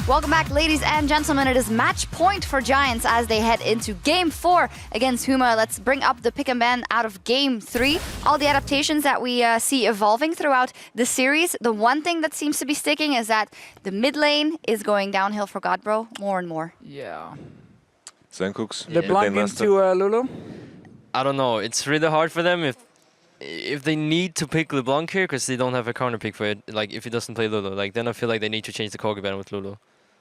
Welcome back, ladies and gentlemen. It is match point for Giants as they head into Game 4 against Huma. Let's bring up the pick and ban out of Game 3. All the adaptations that we see evolving throughout the series. The one thing that seems to be sticking is that the mid lane is going downhill for Godbro more and more. Yeah. Zenkooks? LeBlanc into Lulu? I don't know. It's really hard for them if they need to pick LeBlanc here because they don't have a counter pick for it. Like if he doesn't play Lulu, like then I feel like they need to change the Corgi ban with Lulu.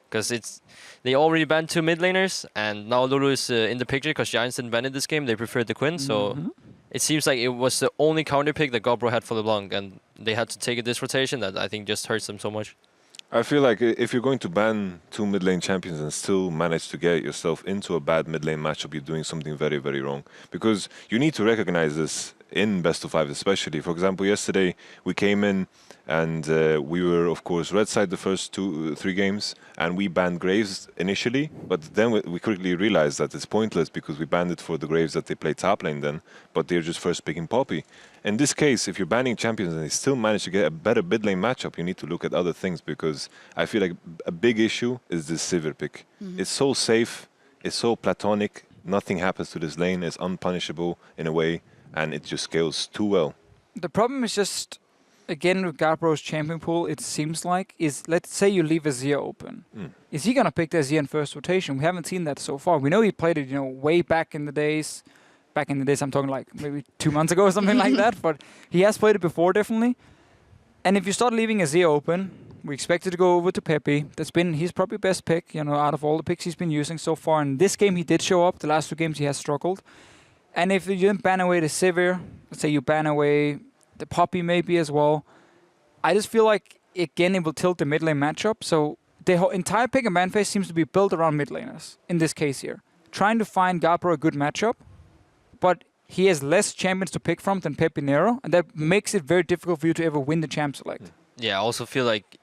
Because they already banned 2 mid laners, and now Lulu is in the picture because Giants didn't ban it this game. They preferred the Quinn, so it seems like it was the only counter pick that Godbro had for LeBlanc, and they had to take it this rotation that I think just hurts them so much. I feel like if you're going to ban 2 mid lane champions and still manage to get yourself into a bad mid lane matchup, you're doing something very, very wrong. Because you need to recognize this in best of 5 especially. For example, yesterday we came in and we were, of course, red side the first 3 games, and we banned Graves initially, but then we quickly realized that it's pointless because we banned it for the Graves that they play top lane then, but they're just first picking Poppy. In this case, if you're banning champions and they still manage to get a better mid lane matchup, you need to look at other things, because I feel like a big issue is this Sivir pick. It's so safe, it's so platonic, nothing happens to this lane, it's unpunishable in a way, and it just scales too well. The problem is just, again, with Godbro's champion pool, it seems like, is, let's say you leave Azir open. Is he going to pick the Azir in first rotation? We haven't seen that so far. We know he played it, way back in the days. Back in the days, I'm talking like maybe 2 months ago or something like that. But he has played it before, definitely. And if you start leaving Azir open, we expect it to go over to Pepe. That's been his probably best pick, out of all the picks he's been using so far. In this game, he did show up. The last 2 games, he has struggled. And if you didn't ban away the Sivir, let's say you ban away the Poppy maybe as well, I just feel like, again, it will tilt the mid lane matchup. So the whole entire pick and ban phase seems to be built around mid laners, in this case here. Trying to find Godbro a good matchup, but he has less champions to pick from than Pepe Nero, and that makes it very difficult for you to ever win the champ select. Yeah, I also feel like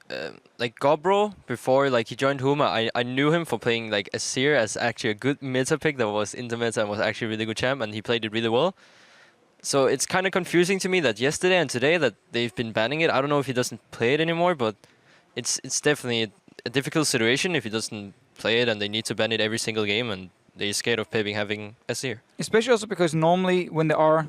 Godbro, before he joined Huma, I knew him for playing Azir as actually a good meta pick that was in the meta and was actually a really good champ, and he played it really well. So it's kind of confusing to me that yesterday and today that they've been banning it. I don't know if he doesn't play it anymore, but it's definitely a difficult situation if he doesn't play it and they need to ban it every single game, and they're scared of Pepe having Azir. Especially also because normally when there are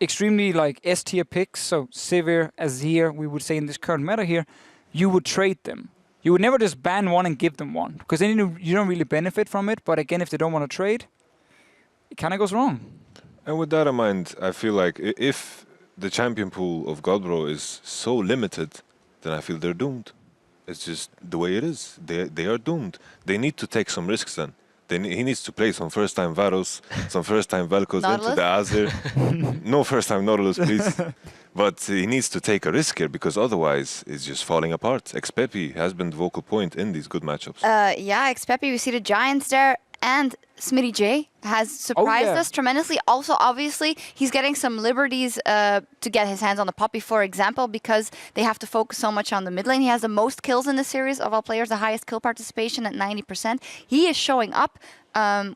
extremely S-tier picks, so Sivir, Azir, we would say in this current meta here, you would trade them. You would never just ban one and give them one, because then you don't really benefit from it. But again, if they don't want to trade, it kind of goes wrong. And with that in mind, I feel like if the champion pool of Godbro is so limited, then I feel they're doomed. It's just the way it is. They are doomed. They need to take some risks then. He needs to play some first-time Varus, some first-time Vel'Koz into the Azir. No first-time Nautilus, please. But he needs to take a risk here, because otherwise it's just falling apart. Xpepi has been the vocal point in these good matchups. Yeah, Xpepi, we see the Giants there. And Smitty J has surprised us tremendously. Also, obviously, he's getting some liberties to get his hands on the Poppy, for example, because they have to focus so much on the mid lane. He has the most kills in the series of all players, the highest kill participation at 90%. He is showing up,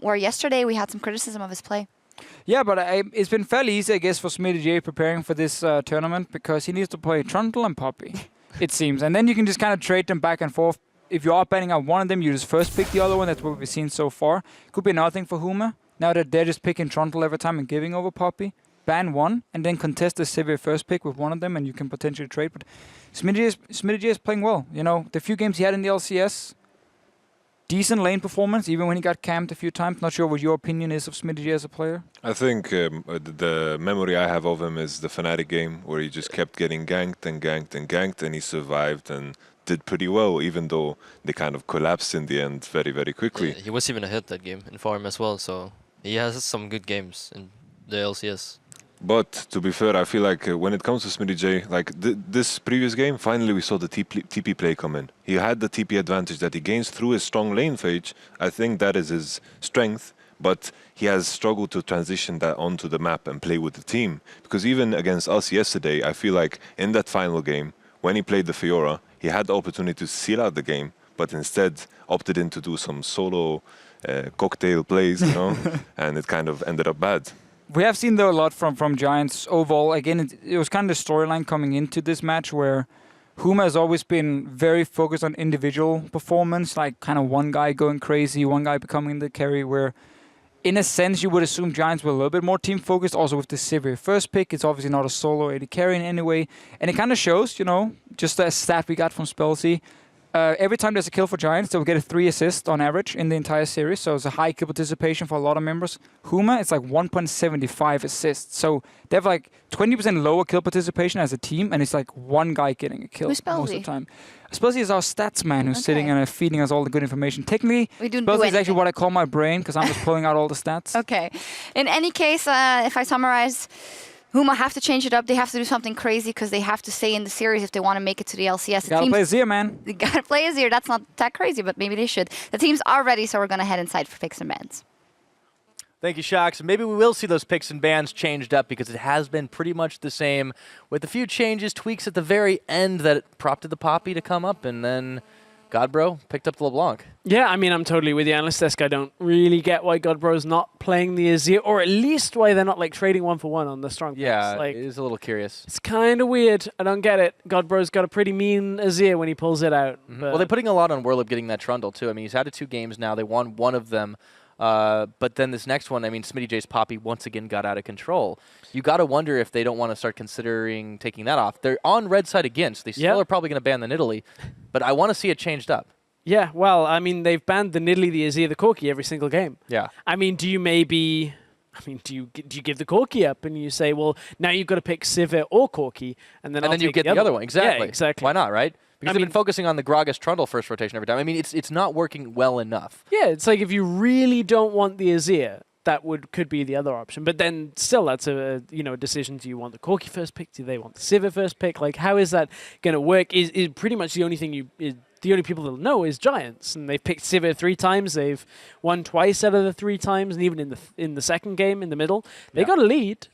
where yesterday we had some criticism of his play. Yeah, but it's been fairly easy, I guess, for Smitty J preparing for this tournament, because he needs to play Trundle and Poppy, it seems. And then you can just kind of trade them back and forth. If you are banning out one of them, you just first pick the other one. That's what we've seen so far. Could be another thing for Huma. Now that they're just picking Trundle every time and giving over Poppy. Ban one and then contest the Sivir first pick with one of them, and you can potentially trade. But Smitty J is playing well. The few games he had in the LCS, decent lane performance, even when he got camped a few times. Not sure what your opinion is of Smitty J as a player. I think the memory I have of him is the Fnatic game, where he just kept getting ganked and ganked and ganked, and he survived and did pretty well, even though they kind of collapsed in the end very, very quickly. Yeah, he was even ahead that game in farm as well, so he has some good games in the LCS. But to be fair, I feel like when it comes to Smitty J, this previous game, finally we saw the TP play come in. He had the TP advantage that he gains through his strong lane phase. I think that is his strength, but he has struggled to transition that onto the map and play with the team. Because even against us yesterday, I feel like in that final game, when he played the Fiora, he had the opportunity to seal out the game, but instead opted in to do some solo cocktail plays, and it kind of ended up bad. We have seen, though, a lot from Giants overall. Again, it was kind of the storyline coming into this match where Huma has always been very focused on individual performance, like kind of one guy going crazy, one guy becoming the carry, where in a sense you would assume Giants were a little bit more team focused. Also with the Sivir first pick, it's obviously not a solo AD carry in any way. And it kind of shows, just a stat we got from Spellsy. Every time there's a kill for Giants, they'll get a 3 assists on average in the entire series. So it's a high kill participation for a lot of members. Huma, it's like 1.75 assists. So they have like 20% lower kill participation as a team, and it's like one guy getting a kill Who's most of the Spellsy? time. Spellsy is our stats man who's sitting and feeding us all the good information. Technically, Spellsy is actually what I call my brain because I'm just pulling out all the stats. Okay. In any case, if I summarize, Huma have to change it up. They have to do something crazy because they have to stay in the series if they want to make it to the LCS. You gotta play Azir, man. They gotta play Azir. That's not that crazy, but maybe they should. The teams are ready, so we're gonna head inside for picks and bans. Thank you, Shocks. Maybe we will see those picks and bans changed up because it has been pretty much the same with a few changes, tweaks at the very end that prompted the Poppy to come up, and then Godbro picked up the LeBlanc. Yeah, I mean, I'm totally with you, Analyst Desk. I don't really get why Godbro's not playing the Azir, or at least why they're not like trading 1-for-1 on the strong picks. Yeah, like, it is a little curious. it's kind of weird. I don't get it. Godbro's got a pretty mean Azir when he pulls it out. Well, they're putting a lot on Werlip getting that Trundle, too. I mean, he's had it 2 games now. They won one of them. But then this next one, I mean, Smitty J's Poppy once again got out of control. You got to wonder if they don't want to start considering taking that off. They're on red side again, so they still are probably going to ban the Nidalee. But I want to see it changed up. Yeah, well, I mean, they've banned the Nidalee, the Azir, the Corki every single game. Yeah. I mean, do you give the Corki up and you say, well, now you've got to pick Sivir or Corki, and then you get the other one. Exactly. Yeah, exactly. Why not, right? Because they've been focusing on the Gragas Trundle first rotation every time. I mean, it's not working well enough. Yeah, it's like if you really don't want the Azir, that could be the other option. But then still, that's a decision. Do you want the Corki first pick? Do they want the Sivir first pick? Like, how is that going to work? Is pretty much the only thing the only people that'll know is Giants, and they've picked Sivir 3 times. They've won twice out of the 3 times, and even in the second game in the middle, they got a lead.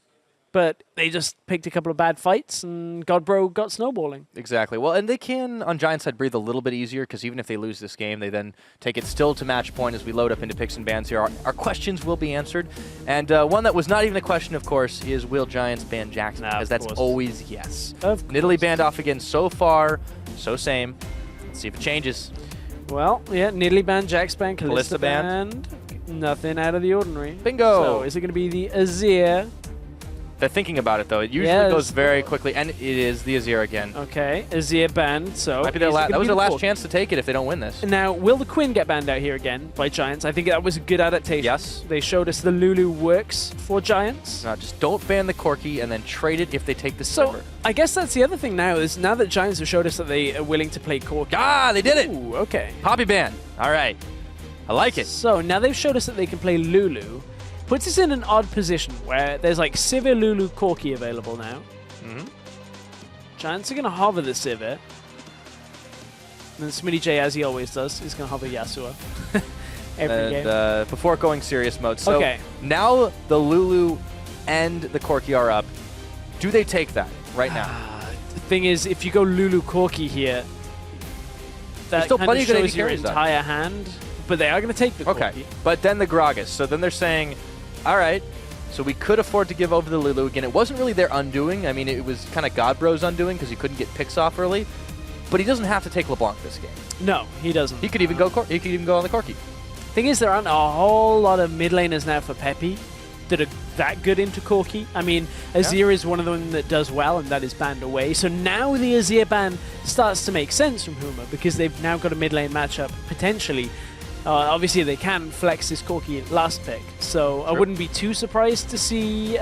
But they just picked a couple of bad fights, and Godbro got snowballing. Exactly. Well, and they can, on Giants' side, breathe a little bit easier, because even if they lose this game, they then take it still to match point as we load up into picks and bans here. Our questions will be answered. And one that was not even a question, of course, is will Giants ban Jackson? Because that's always yes. Nidalee banned off again so far, so same. Let's see if it changes. Well, yeah, Nidalee banned, Jax banned, Kalista Kalista banned. Nothing out of the ordinary. Bingo! So is it going to be the Azir? They're thinking about it, though. It usually goes very quickly, and it is the Azir again. Okay, Azir banned, so... Might be that was their last chance to take it if they don't win this. Now, will the Quinn get banned out here again by Giants? I think that was a good adaptation. Yes. They showed us the Lulu works for Giants. No, just don't ban the Corki and then trade it if they take the So, Silver. I guess that's the other thing now, is now that Giants have showed us that they are willing to play Corki. Ah, they did it! Ooh, okay. Poppy ban. All right. I like it. So, now they've showed us that they can play Lulu. Puts us in an odd position where there's like Sivir, Lulu, Corki available now. Giants are going to hover the Sivir. And then Smitty J, as he always does, is going to hover Yasuo. Every game. Before going serious mode. So now the Lulu and the Corki are up. Do they take that right now? The thing is, if you go Lulu Corki here, that still kind of plenty of good shows your AD carries, entire hand. But they are going to take the Corki. But then the Gragas. So then they're saying, all right, so we could afford to give over the Lulu. Again, it wasn't really their undoing. I mean, it was kind of Godbro's undoing because he couldn't get picks off early. But he doesn't have to take LeBlanc this game. No, he doesn't. He could even go. He could even go on the Corki. Thing is, there aren't a whole lot of mid laners now for Peppy that are that good into Corki. I mean, Azir is one of them that does well, and that is banned away. So now the Azir ban starts to make sense from Huma because they've now got a mid lane matchup potentially. Obviously, they can flex this Corki last pick, so I wouldn't be too surprised to see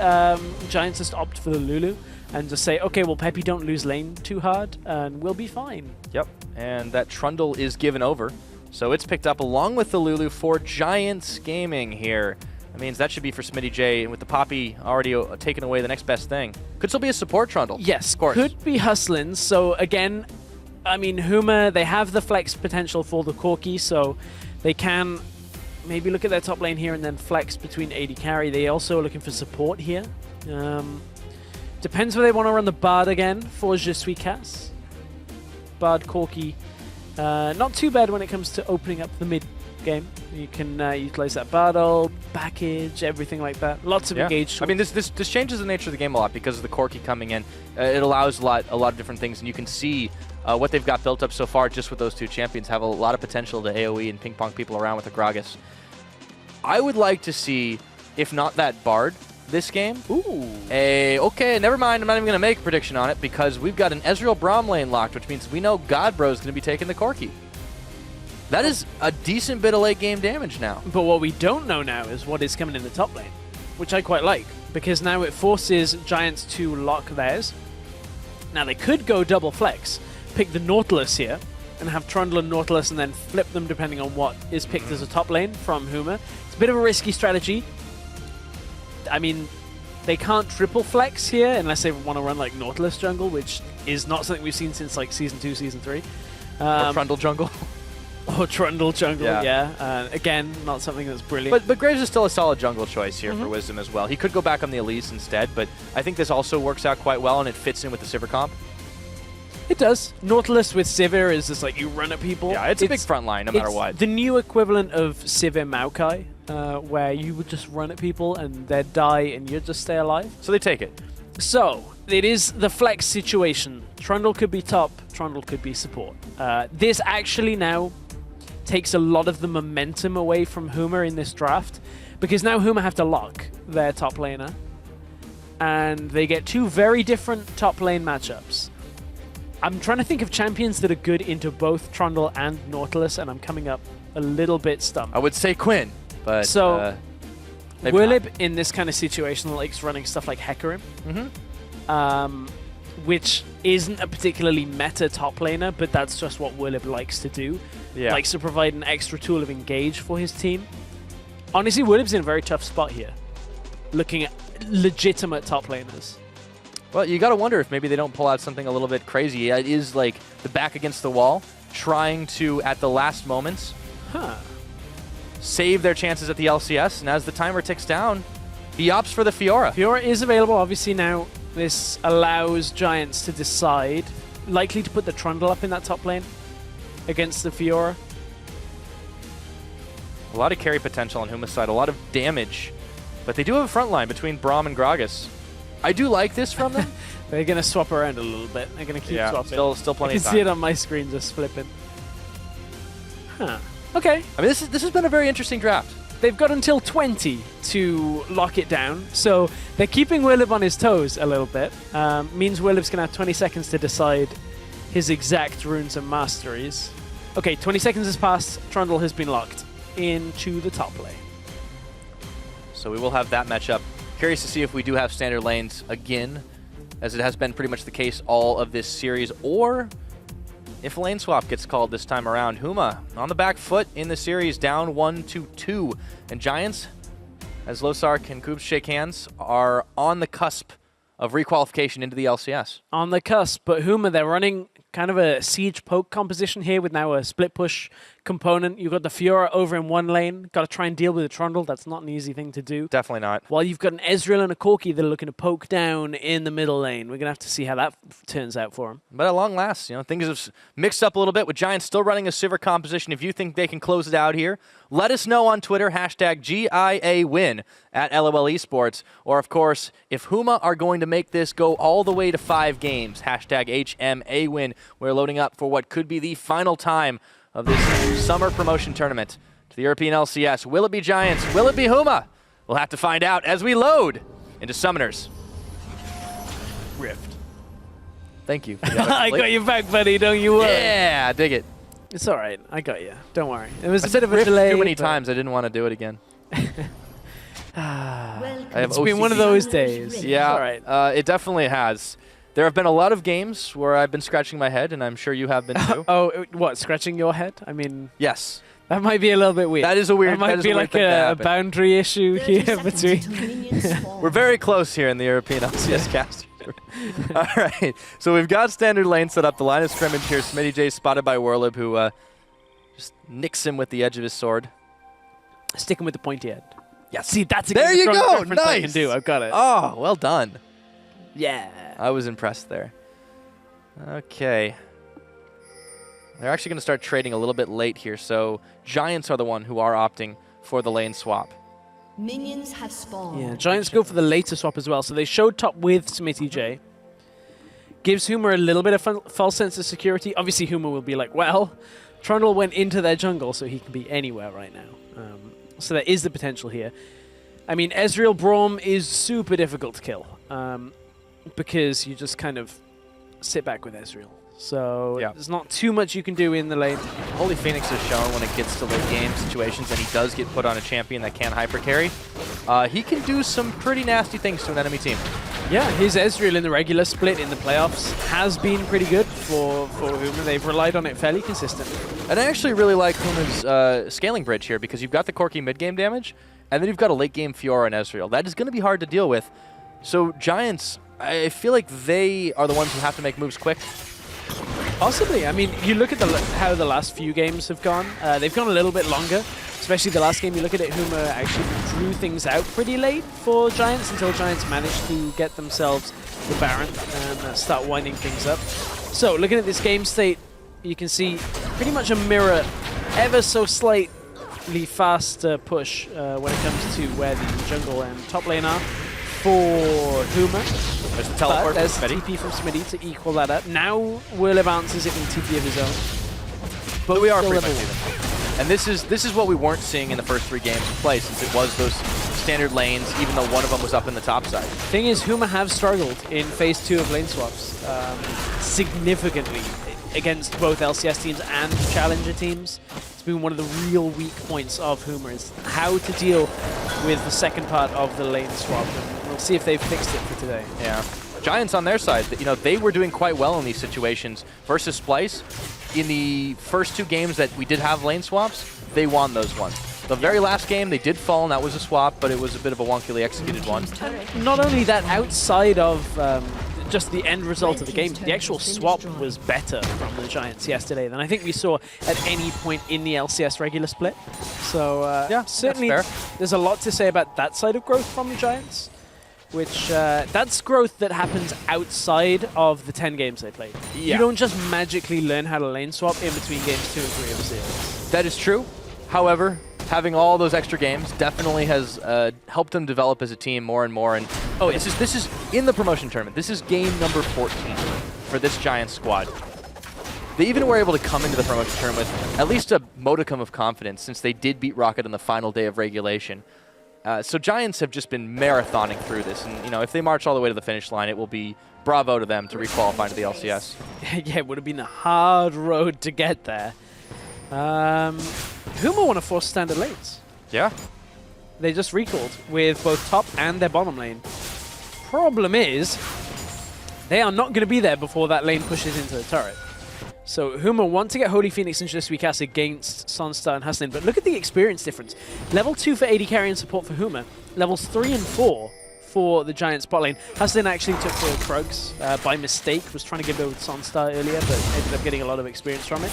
Giants just opt for the Lulu and just say, okay, well, Peppy, don't lose lane too hard, and we'll be fine. Yep, and that Trundle is given over, so it's picked up along with the Lulu for Giants Gaming here. That means that should be for Smitty J, and with the Poppy already taking away the next best thing. Could still be a support Trundle. Yes, of course. Could be Hustlins, so again, I mean, Huma, they have the flex potential for the Corki, so they can maybe look at their top lane here and then flex between AD carry. They also are looking for support here. Depends where they want to run the Bard again for Je Suis Cass. Bard, Corki, not too bad when it comes to opening up the mid game. You can utilize that Bard ult, package, everything like that. Lots of engaged tools. I mean, this changes the nature of the game a lot because of the Corki coming in. It allows a lot of different things, and you can see what they've got built up so far just with those two champions have a lot of potential to AoE and ping-pong people around with the Gragas. I would like to see, if not that Bard this game, okay, never mind, I'm not even going to make a prediction on it because we've got an Ezreal Braum lane locked, which means we know Godbro is going to be taking the Corki. That is a decent bit of late game damage now. But what we don't know now is what is coming in the top lane, which I quite like, because now it forces Giants to lock theirs. Now they could go double flex, pick the Nautilus here, and have Trundle and Nautilus and then flip them depending on what is picked as a top lane from Huma. It's a bit of a risky strategy. I mean, they can't triple flex here unless they want to run like Nautilus jungle, which is not something we've seen since like Season 2, Season 3. Or Trundle jungle. Or Trundle jungle, yeah. Again, not something that's brilliant. But Graves is still a solid jungle choice here for Wisdom as well. He could go back on the Elise instead, but I think this also works out quite well and it fits in with the Sivir comp. It does. Nautilus with Sivir is just like you run at people. Yeah, it's a big front line no matter what. The new equivalent of Sivir Maokai, where you would just run at people and they'd die and you'd just stay alive. So they take it. So, it is the flex situation. Trundle could be top, Trundle could be support. This actually now takes a lot of the momentum away from Huma in this draft, because now Huma have to lock their top laner, and they get two very different top lane matchups. I'm trying to think of champions that are good into both Trundle and Nautilus, and I'm coming up a little bit stumped. I would say Quinn, but so Wirlib in this kind of situation likes running stuff like Hecarim, which isn't a particularly meta top laner, but that's just what Wirlib likes to do. Likes to provide an extra tool of engage for his team. Honestly, Wirlib's in a very tough spot here, looking at legitimate top laners. Well, you got to wonder if maybe they don't pull out something a little bit crazy. It is like the back against the wall, trying to, at the last moments, save their chances at the LCS. And as the timer ticks down, he opts for the Fiora. Fiora is available, obviously, now. This allows Giants to decide, likely to put the Trundle up in that top lane against the Fiora. A lot of carry potential on Huma's side, a lot of damage. But they do have a front line between Braum and Gragas. I do like this from them. They're going to swap around a little bit. They're going to keep swapping. Still plenty I of can time. see it on my screen just flipping. Okay. I mean, this has been a very interesting draft. They've got until 20 to lock it down, so they're keeping Wirlib on his toes a little bit. Means Wirlib's going to have 20 seconds to decide his exact runes and masteries. Okay, 20 seconds has passed. Trundle has been locked into the top lane. So we will have that matchup. Curious to see if we do have standard lanes again, as it has been pretty much the case all of this series, or if a lane swap gets called this time around. Huma on the back foot in the series, down 1-2. And Giants, as Losark and Koobs shake hands, are on the cusp of requalification into the LCS. On the cusp, but Huma, they're running kind of a siege poke composition here with now a split push component. You've got the Fiora over in one lane. Got to try and deal with the Trundle. That's not an easy thing to do. Definitely not. While you've got an Ezreal and a Corki that are looking to poke down in the middle lane. We're going to have to see how that turns out for him. But at long last, things have mixed up a little bit with Giants still running a Sivir composition. If you think they can close it out here, let us know on Twitter, hashtag GIAWin at LOL Esports. Or, of course, if Huma are going to make this go all the way to 5 games, hashtag HMA win. We're loading up for what could be the final time of this summer promotion tournament to the European LCS. Will it be Giants? Will it be Huma? We'll have to find out as we load into Summoners Rift. Thank you. I got you back, buddy. Don't you worry. Yeah, dig it. It's all right. I got you. Don't worry. It was I a bit of a Rift delay. too many times. I didn't want to do it again. It's been one of those days. Yeah, It's all right. It definitely has. There have been a lot of games where I've been scratching my head, and I'm sure you have been too. What? Scratching your head? I mean, Yes. that might be a little bit weird. That is a weird. That might be like a boundary issue here between. We're very close here in the European LCS cast. All right, so we've got standard lane set up. The line of scrimmage here. Smitty J spotted by Wirlib, who just nicks him with the edge of his sword. Sticking with the pointy end. Yes. See, that's a There you strong go. reference I can Nice. do. I've got it. Oh, well done. Yeah. I was impressed there. Okay. They're actually going to start trading a little bit late here, so Giants are the one who are opting for the lane swap. Minions have spawned. Yeah, Giants go for the later swap as well. So they showed top with Smitty J. gives Huma a little bit of false sense of security. Obviously, Huma will be like, well, Trundle went into their jungle, so he can be anywhere right now. So there is the potential here. I mean, Ezreal Braum is super difficult to kill because you just kind of sit back with Ezreal. So there's not too much you can do in the lane. Holy Phoenix has shown when it gets to late game situations and he does get put on a champion that can hyper carry, he can do some pretty nasty things to an enemy team. Yeah, his Ezreal in the regular split in the playoffs has been pretty good for Huma. They've relied on it fairly consistently. And I actually really like Huma's scaling bridge here because you've got the Corki mid-game damage, and then you've got a late-game Fiora and Ezreal. That is going to be hard to deal with. So Giants, I feel like they are the ones who have to make moves quick. Possibly. I mean, you look at how the last few games have gone. They've gone a little bit longer, especially the last game. You look at it, Huma actually drew things out pretty late for Giants until Giants managed to get themselves the Baron and start winding things up. So, looking at this game state, you can see pretty much a mirror, ever so slightly faster push when it comes to where the jungle and top lane are for Huma. There's the teleport. There's TP from Smitty to equal that up. Now Whirlib answers it in TP of his own. But we are pretty much even. And this is what we weren't seeing in the first 3 games of play, since it was those standard lanes, even though one of them was up in the top side. Thing is, Huma have struggled in phase 2 of lane swaps significantly against both LCS teams and challenger teams. It's been one of the real weak points of Huma, is how to deal with the second part of the lane swap. And we'll see if they've fixed it for today. Yeah. Giants on their side, you know, they were doing quite well in these situations versus Splice. In the first 2 games that we did have lane swaps, they won those ones. The very last game, they did fall, and that was a swap, but it was a bit of a wonkily executed one. Not only that, outside of just the end result of the game, the actual swap was better from the Giants yesterday than I think we saw at any point in the LCS regular split. So yeah, certainly that's there's a lot to say about that side of growth from the Giants, which that's growth that happens outside of the 10 games they played. Yeah. You don't just magically learn how to lane swap in between games 2 and 3 of a series. That is true. However, having all those extra games definitely has helped them develop as a team more and more. And this is in the promotion tournament. This is game number 14 for this Giants squad. They even were able to come into the promotion tournament with at least a modicum of confidence, since they did beat Rocket on the final day of regulation. So Giants have just been marathoning through this, and you know, if they march all the way to the finish line, it will be bravo to them to requalify to the LCS. Yeah, it would have been a hard road to get there. Huma want to force standard lanes. Yeah. They just recalled with both top and their bottom lane. Problem is, they are not going to be there before that lane pushes into the turret. So Huma want to get Holy Phoenix and Just Weak Ass against Sunstar and Hustlin, but look at the experience difference. Level 2 for AD carry and support for Huma. Levels 3 and 4 for the Giants bot lane. Hustlin actually took the Krugs by mistake, was trying to give it with Sunstar earlier, but ended up getting a lot of experience from it.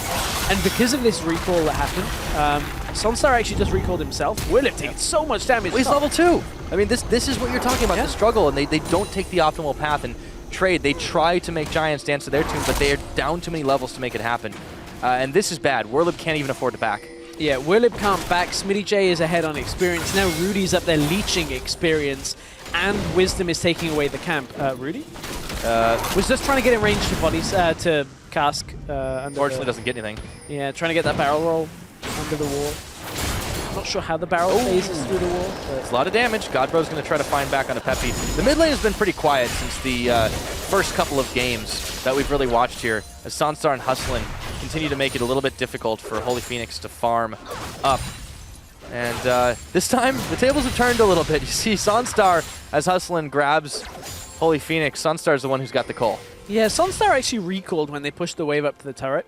And because of this recall that happened, Sunstar actually just recalled himself. Whirlib taking so much damage. Well, he's level 2. I mean, this is what you're talking about, the struggle, and they don't take the optimal path. And trade, they try to make Giants dance to their tune, but they are down too many levels to make it happen. And this is bad. Whirlib can't even afford to back. Yeah, Whirlib can't back. Smitty J is ahead on experience. Now Rudy's up there leeching experience, and Wisdom is taking away the camp. Rudy? Was just trying to get in range to bodies, to Cask. Unfortunately, doesn't get anything. Yeah, trying to get that barrel roll under the wall. Not sure how the barrel phases through the wall. It's a lot of damage. Godbro's going to try to find back on a Peppy. The mid lane has been pretty quiet since the first couple of games that we've really watched here, as Sunstar and Hustlin continue to make it a little bit difficult for Holy Phoenix to farm up. And this time, the tables have turned a little bit. You see Sunstar, as Hustlin grabs Holy Phoenix, Sunstar's the one who's got the call. Yeah, Sunstar actually recalled when they pushed the wave up to the turret.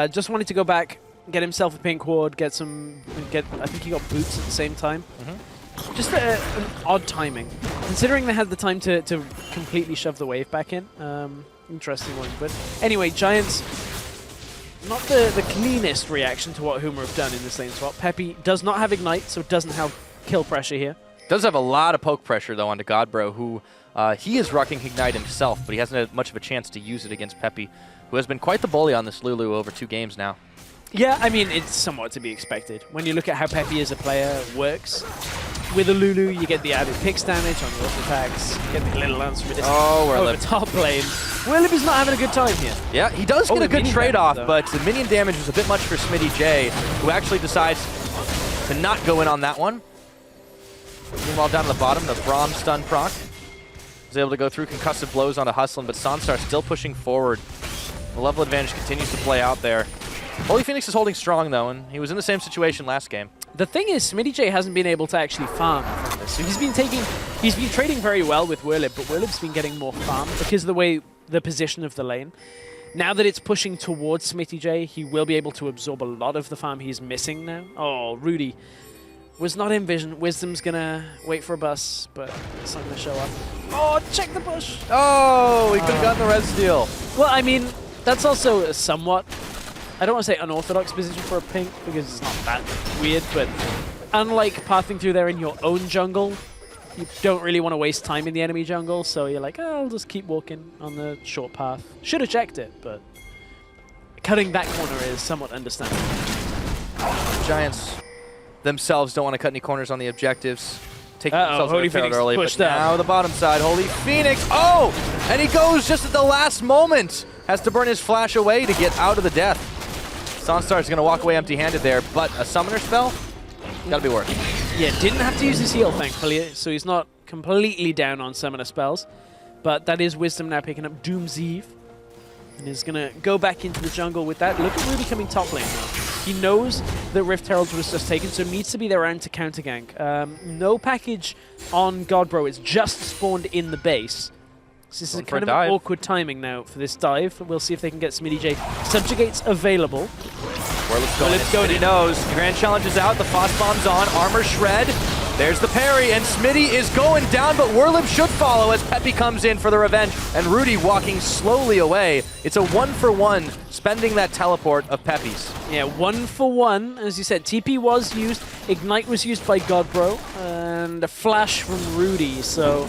Just wanted to go back, get himself a pink ward, I think he got boots at the same time. Just an odd timing, considering they had the time to completely shove the wave back in. Interesting one. But anyway, Giants, not the cleanest reaction to what Huma have done in this lane swap. Peppy does not have Ignite, so doesn't have kill pressure here. Does have a lot of poke pressure, though, onto Godbro, who he is rocking Ignite himself, but he hasn't had much of a chance to use it against Peppy, who has been quite the bully on this Lulu over 2 games now. Yeah, I mean, it's somewhat to be expected. When you look at how Peppy as a player works, with a Lulu, you get the added pix damage on your attacks, you get the little lance from a distance we're over top lane. Willib is not having a good time here. Yeah, he does get a good minion trade-off, damage, but the minion damage was a bit much for Smitty J, who actually decides to not go in on that one. Meanwhile, down at the bottom, the Braum stun proc was able to go through concussive blows onto Hustlin, but Sanstar still pushing forward. The level advantage continues to play out there. Holy Phoenix is holding strong, though, and he was in the same situation last game. The thing is, Smitty J hasn't been able to actually farm from this. So he's been trading very well with Willib, but Willib's been getting more farm because of the position of the lane. Now that it's pushing towards Smitty J, he will be able to absorb a lot of the farm he's missing now. Oh, Rudy was not in vision. Wisdom's gonna wait for a bus, but it's not gonna show up. Oh, check the bush! Oh, he could have gotten the red steal. Well, I mean, that's also a somewhat, I don't want to say unorthodox position for a pink, because it's not that weird, but unlike pathing through there in your own jungle, you don't really want to waste time in the enemy jungle, so you're like, oh, I'll just keep walking on the short path. Should have checked it, but cutting that corner is somewhat understandable. Giants themselves don't want to cut any corners on the objectives. Taking themselves Holy fairly Phoenix early, pushed but up. now the bottom side, Holy Phoenix. Oh, and he goes just at the last moment. Has to burn his flash away to get out of the death. Sanstar's going to walk away empty-handed there, but a summoner spell, gotta be working. Yeah, didn't have to use his heal, thankfully, so he's not completely down on summoner spells. But that is Wisdom now picking up Doom's Eve. And is going to go back into the jungle with that. Look at Rudy coming top lane now. He knows that Rift Herald was just taken, so needs to be there around to counter gank. No package on Godbro, it's just spawned in the base. So this is kind of an awkward timing now for this dive. We'll see if they can get Smitty J. Subjugate's available. Willib's going. He knows. The Grand Challenge is out. The Frost Bomb's on. Armor Shred. There's the parry, and Smitty is going down, but Willib should follow as Peppy comes in for the revenge, and Rudy walking slowly away. It's a 1-for-1, spending that teleport of Peppy's. Yeah, 1-for-1. As you said, TP was used, Ignite was used by Godbro, and a flash from Rudy, so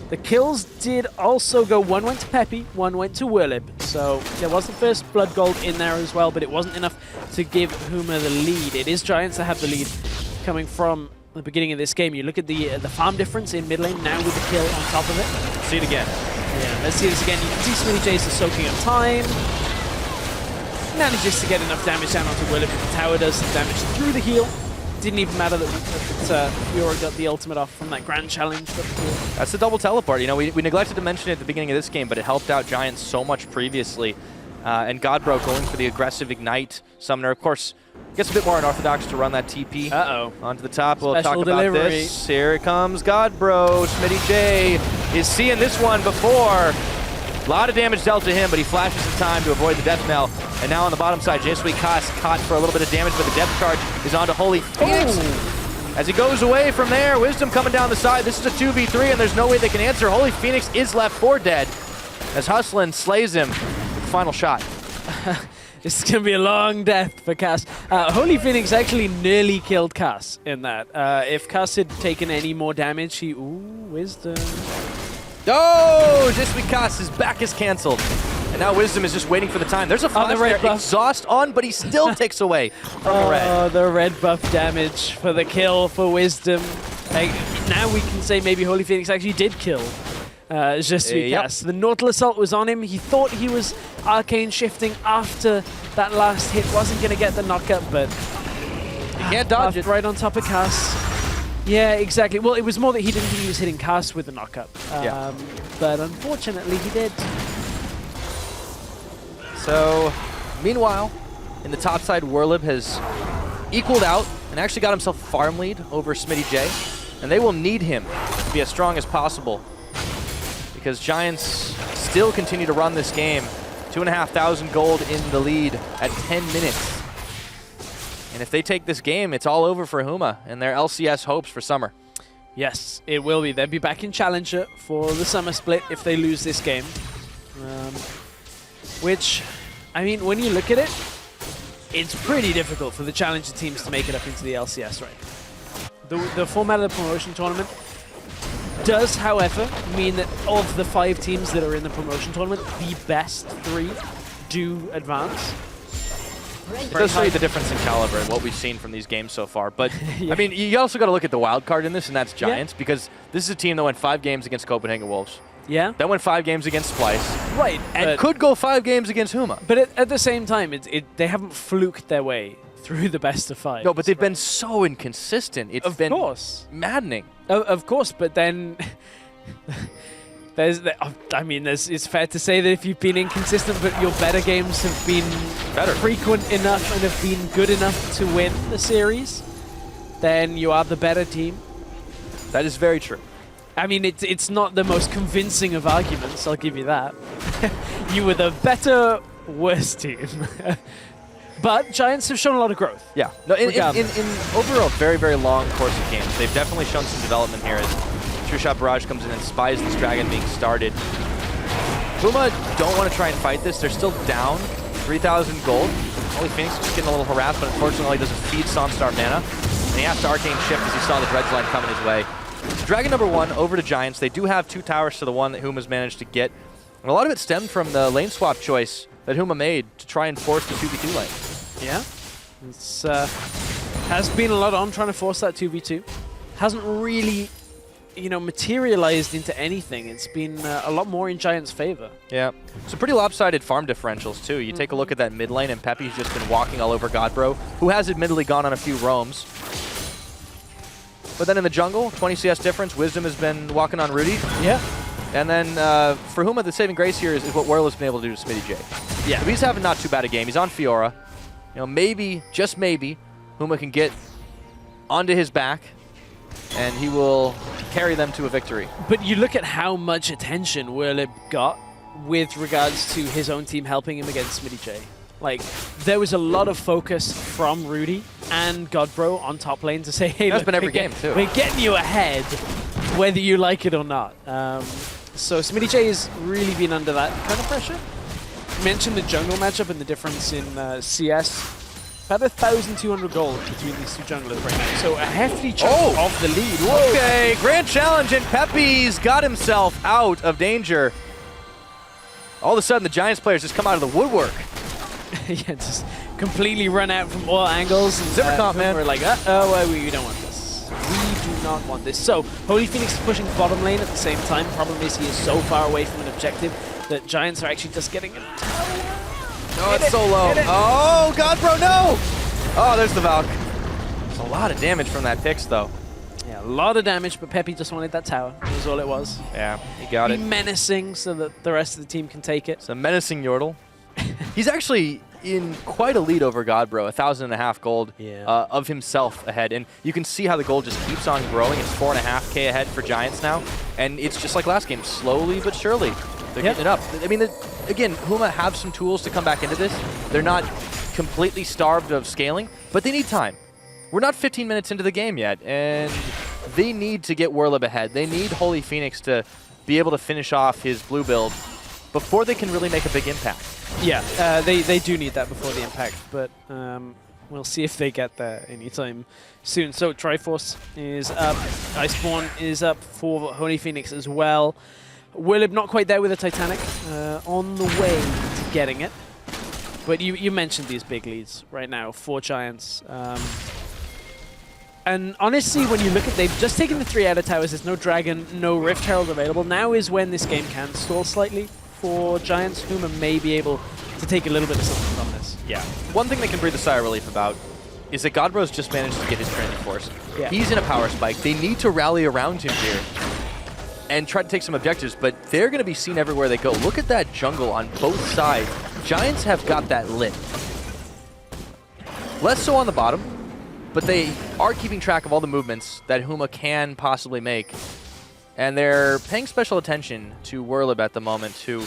the kills did also go. One went to Peppy, one went to Willib. So there was the first blood gold in there as well, but it wasn't enough to give Huma the lead. It is Giants that have the lead coming from the beginning of this game. You look at the farm difference in mid lane now with the kill on top of it. See it again. Yeah, let's see this again. You can see Smitty J is soaking up time. Manages to get enough damage down onto Willib, but the tower does some damage through the heal. Didn't even matter that Fiora got the ultimate off from that Grand Challenge. That's the double teleport. You know, we neglected to mention it at the beginning of this game, but it helped out Giants so much previously. And Godbro going for the aggressive Ignite Summoner. Of course, gets a bit more unorthodox to run that TP. Onto the top. We'll talk about this. Here it comes Godbro. Smitty J is seeing this one before. A lot of damage dealt to him, but he flashes in time to avoid the death knell. And now on the bottom side, James Weekass caught for a little bit of damage, but the depth charge is onto Holy Phoenix. As he goes away from there, Wisdom coming down the side. This is a 2v3, and there's no way they can answer. Holy Phoenix is left for dead as Hustlin slays him with the final shot. This is going to be a long death for Cass. Holy Phoenix actually nearly killed Cass in that. If Cass had taken any more damage, he... Ooh, Wisdom. Oh, James Weekass' back is canceled. And now Wisdom is just waiting for the time. There's a flash there, exhaust on, but he still takes away from the red. Oh, the red buff damage for the kill for Wisdom. Now we can say maybe Holy Phoenix actually did kill just Weekass. The Nautilus ult was on him. He thought he was arcane shifting after that last hit. Wasn't going to get the knockup, but he can't dodge it. Right on top of Cass. Yeah, exactly. Well, it was more that he didn't think he was hitting Cass with the knockup. But unfortunately, he did. So, meanwhile, in the top side, Willib has equaled out and actually got himself a farm lead over Smitty J. And they will need him to be as strong as possible because Giants still continue to run this game. 2,500 gold in the lead at 10 minutes. And if they take this game, it's all over for Huma and their LCS hopes for summer. Yes, it will be. They'll be back in Challenger for the summer split if they lose this game. Which, I mean, when you look at it, it's pretty difficult for the Challenger teams to make it up into the LCS right. The format of the promotion tournament does, however, mean that of the 5 teams that are in the promotion tournament, the best 3 do advance. It does show you the difference in caliber and what we've seen from these games so far. But, Yeah. I mean, you also got to look at the wild card in this, and that's Giants, because this is a team that went 5 games against Copenhagen Wolves. Yeah. Then went 5 games against Splice. Right. And could go 5 games against Huma. But at the same time, they haven't fluked their way through the best of 5. No, but they've been so inconsistent. It's Of been course. maddening. Of course, but then it's fair to say that if you've been inconsistent, but your better games have been frequent enough and have been good enough to win the series, then you are the better team. That is very true. I mean, it's not the most convincing of arguments, I'll give you that. You were the better, worse team. But Giants have shown a lot of growth. Yeah. No, in Regardless. over a very, very long course of games, they've definitely shown some development here as True Shot Barrage comes in and spies this dragon being started. Huma don't want to try and fight this. They're still down 3,000 gold. Holy Phoenix is just getting a little harassed, but unfortunately all he does is feed Sonstar mana. And he has to Arcane Shift as he saw the Dredge line coming his way. Dragon number 1 over to Giants. They do have 2 towers to the 1 that Huma's managed to get. And a lot of it stemmed from the lane swap choice that Huma made to try and force the 2v2 lane. Yeah. It's has been a lot on trying to force that 2v2. Hasn't really, materialized into anything. It's been a lot more in Giants' favor. Yeah. Some pretty lopsided farm differentials, too. You take a look at that mid lane, and Pepe's just been walking all over Godbro, who has admittedly gone on a few roams. But then in the jungle, 20 CS difference. Wisdom has been walking on Rudy. Yeah. And then for Huma, the saving grace here is what Whirl has been able to do to Smitty J. Yeah. So he's having not too bad a game. He's on Fiora. Maybe, just maybe, Huma can get onto his back, and he will carry them to a victory. But you look at how much attention Whirlib got with regards to his own team helping him against Smitty J. Like, there was a lot of focus from Rudy and Godbro on top lane to say, hey, That's look, been every game, too. We're getting you ahead, whether you like it or not. So Smitty J has really been under that kind of pressure. Mentioned the jungle matchup and the difference in CS. About 1,200 gold between these 2 junglers right now. So a hefty chunk of the lead. Whoa. Okay, grand challenge, and Pepe's got himself out of danger. All of a sudden, the Giants players just come out of the woodwork. Yeah, just completely run out from all angles. And Zippercomp, man. We're like, we don't want this. We do not want this. So, Holy Phoenix is pushing bottom lane at the same time. Problem is he is so far away from an objective that Giants are actually just getting a tower. Oh, it's so low. Oh, Godbro, no! Oh, there's the Valk. There's a lot of damage from that Pix, though. Yeah, a lot of damage, but Pepe just wanted that tower. That was all it was. Yeah, he got Be it. menacing so that the rest of the team can take it. It's a menacing Yordle. He's actually in quite a lead over Godbro, 1,500 gold of himself ahead. And you can see how the gold just keeps on growing. It's 4.5K ahead for Giants now. And it's just like last game, slowly but surely. They're getting it up. I mean, again, Huma have some tools to come back into this. They're not completely starved of scaling, but they need time. We're not 15 minutes into the game yet, and they need to get Whirlib ahead. They need Holy Phoenix to be able to finish off his blue build before they can really make a big impact. Yeah, they do need that before the impact, but we'll see if they get there anytime soon. So Triforce is up, Iceborne is up for Holy Phoenix as well. Whirlib not quite there with a Titanic, on the way to getting it. But you mentioned these big leads right now for Giants. And honestly, when you look at, they've just taken the 3 outer towers. There's no Dragon, no Rift Herald available. Now is when this game can stall slightly for Giants. Huma may be able to take a little bit of something from this. Yeah. One thing they can breathe a sigh of relief about is that Godbro's just managed to get his training force. Yeah. He's in a power spike. They need to rally around him here and try to take some objectives, but they're going to be seen everywhere they go. Look at that jungle on both sides. Giants have got that lit. Less so on the bottom, but they are keeping track of all the movements that Huma can possibly make. And they're paying special attention to Whirlib at the moment, who,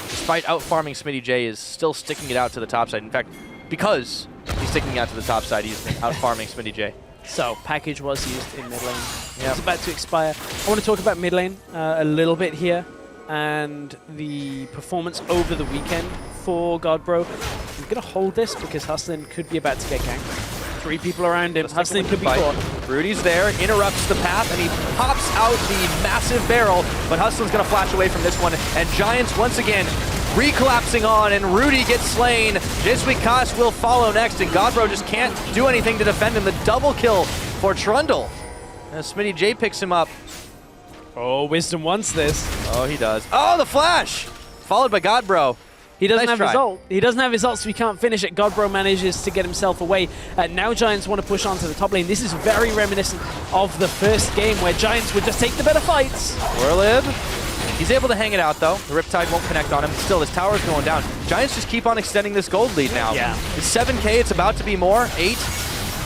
despite out-farming Smitty J, is still sticking it out to the top side. In fact, because he's sticking it out to the top side, he's been out-farming Smitty J. So, package was used in mid lane. Yep. It's about to expire. I want to talk about mid lane a little bit here, and the performance over the weekend for Godbro. I'm going to hold this because Hustlin could be about to get ganked. 3 people around him. Hustlin could be caught. Rudy's there, interrupts the path, and he pops out the massive barrel, but Hustlin's going to flash away from this one, and Giants once again Recollapsing on, and Rudy gets slain. Jeswikas will follow next, and Godbro just can't do anything to defend him. The double kill for Trundle. As Smitty J picks him up. Oh, Wisdom wants this. Oh, he does. Oh, the flash! Followed by Godbro. He doesn't Nice have try. his ult. He doesn't have his ult, so he can't finish it. Godbro manages to get himself away. Now Giants want to push onto the top lane. This is very reminiscent of the first game where Giants would just take the better fights. Werlib. He's able to hang it out, though. The Riptide won't connect on him. Still, this tower's going down. Giants just keep on extending this gold lead now. Yeah. It's 7K. It's about to be more. 8.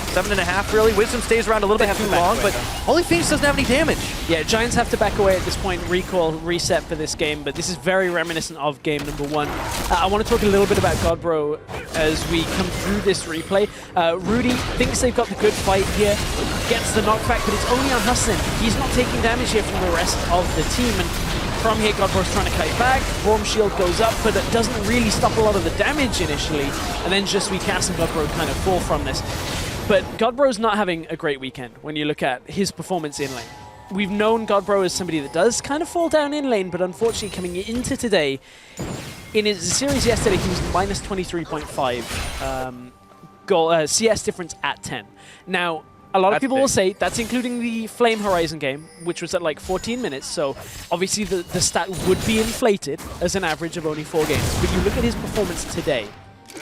7.5 really. Wisdom stays around a little bit too long, but Holy Phoenix doesn't have any damage. Yeah, Giants have to back away at this point, recall, reset for this game, but this is very reminiscent of game number 1. I want to talk a little bit about Godbro as we come through this replay. Rudy thinks they've got the good fight here, gets the knockback, but it's only on Hussein. He's not taking damage here from the rest of the team, and from here Godbro's trying to kite back. Vorm Shield goes up, but it doesn't really stop a lot of the damage initially, and then just Cass and Godbro kind of fall from this. But Godbro's not having a great weekend when you look at his performance in lane. We've known Godbro as somebody that does kind of fall down in lane, but unfortunately coming into today, in his series yesterday, he was minus 23.5 CS difference at 10. Now, a lot of people will say that's including the Flame Horizon game, which was at like 14 minutes, so obviously the stat would be inflated as an average of only 4 games. But you look at his performance today,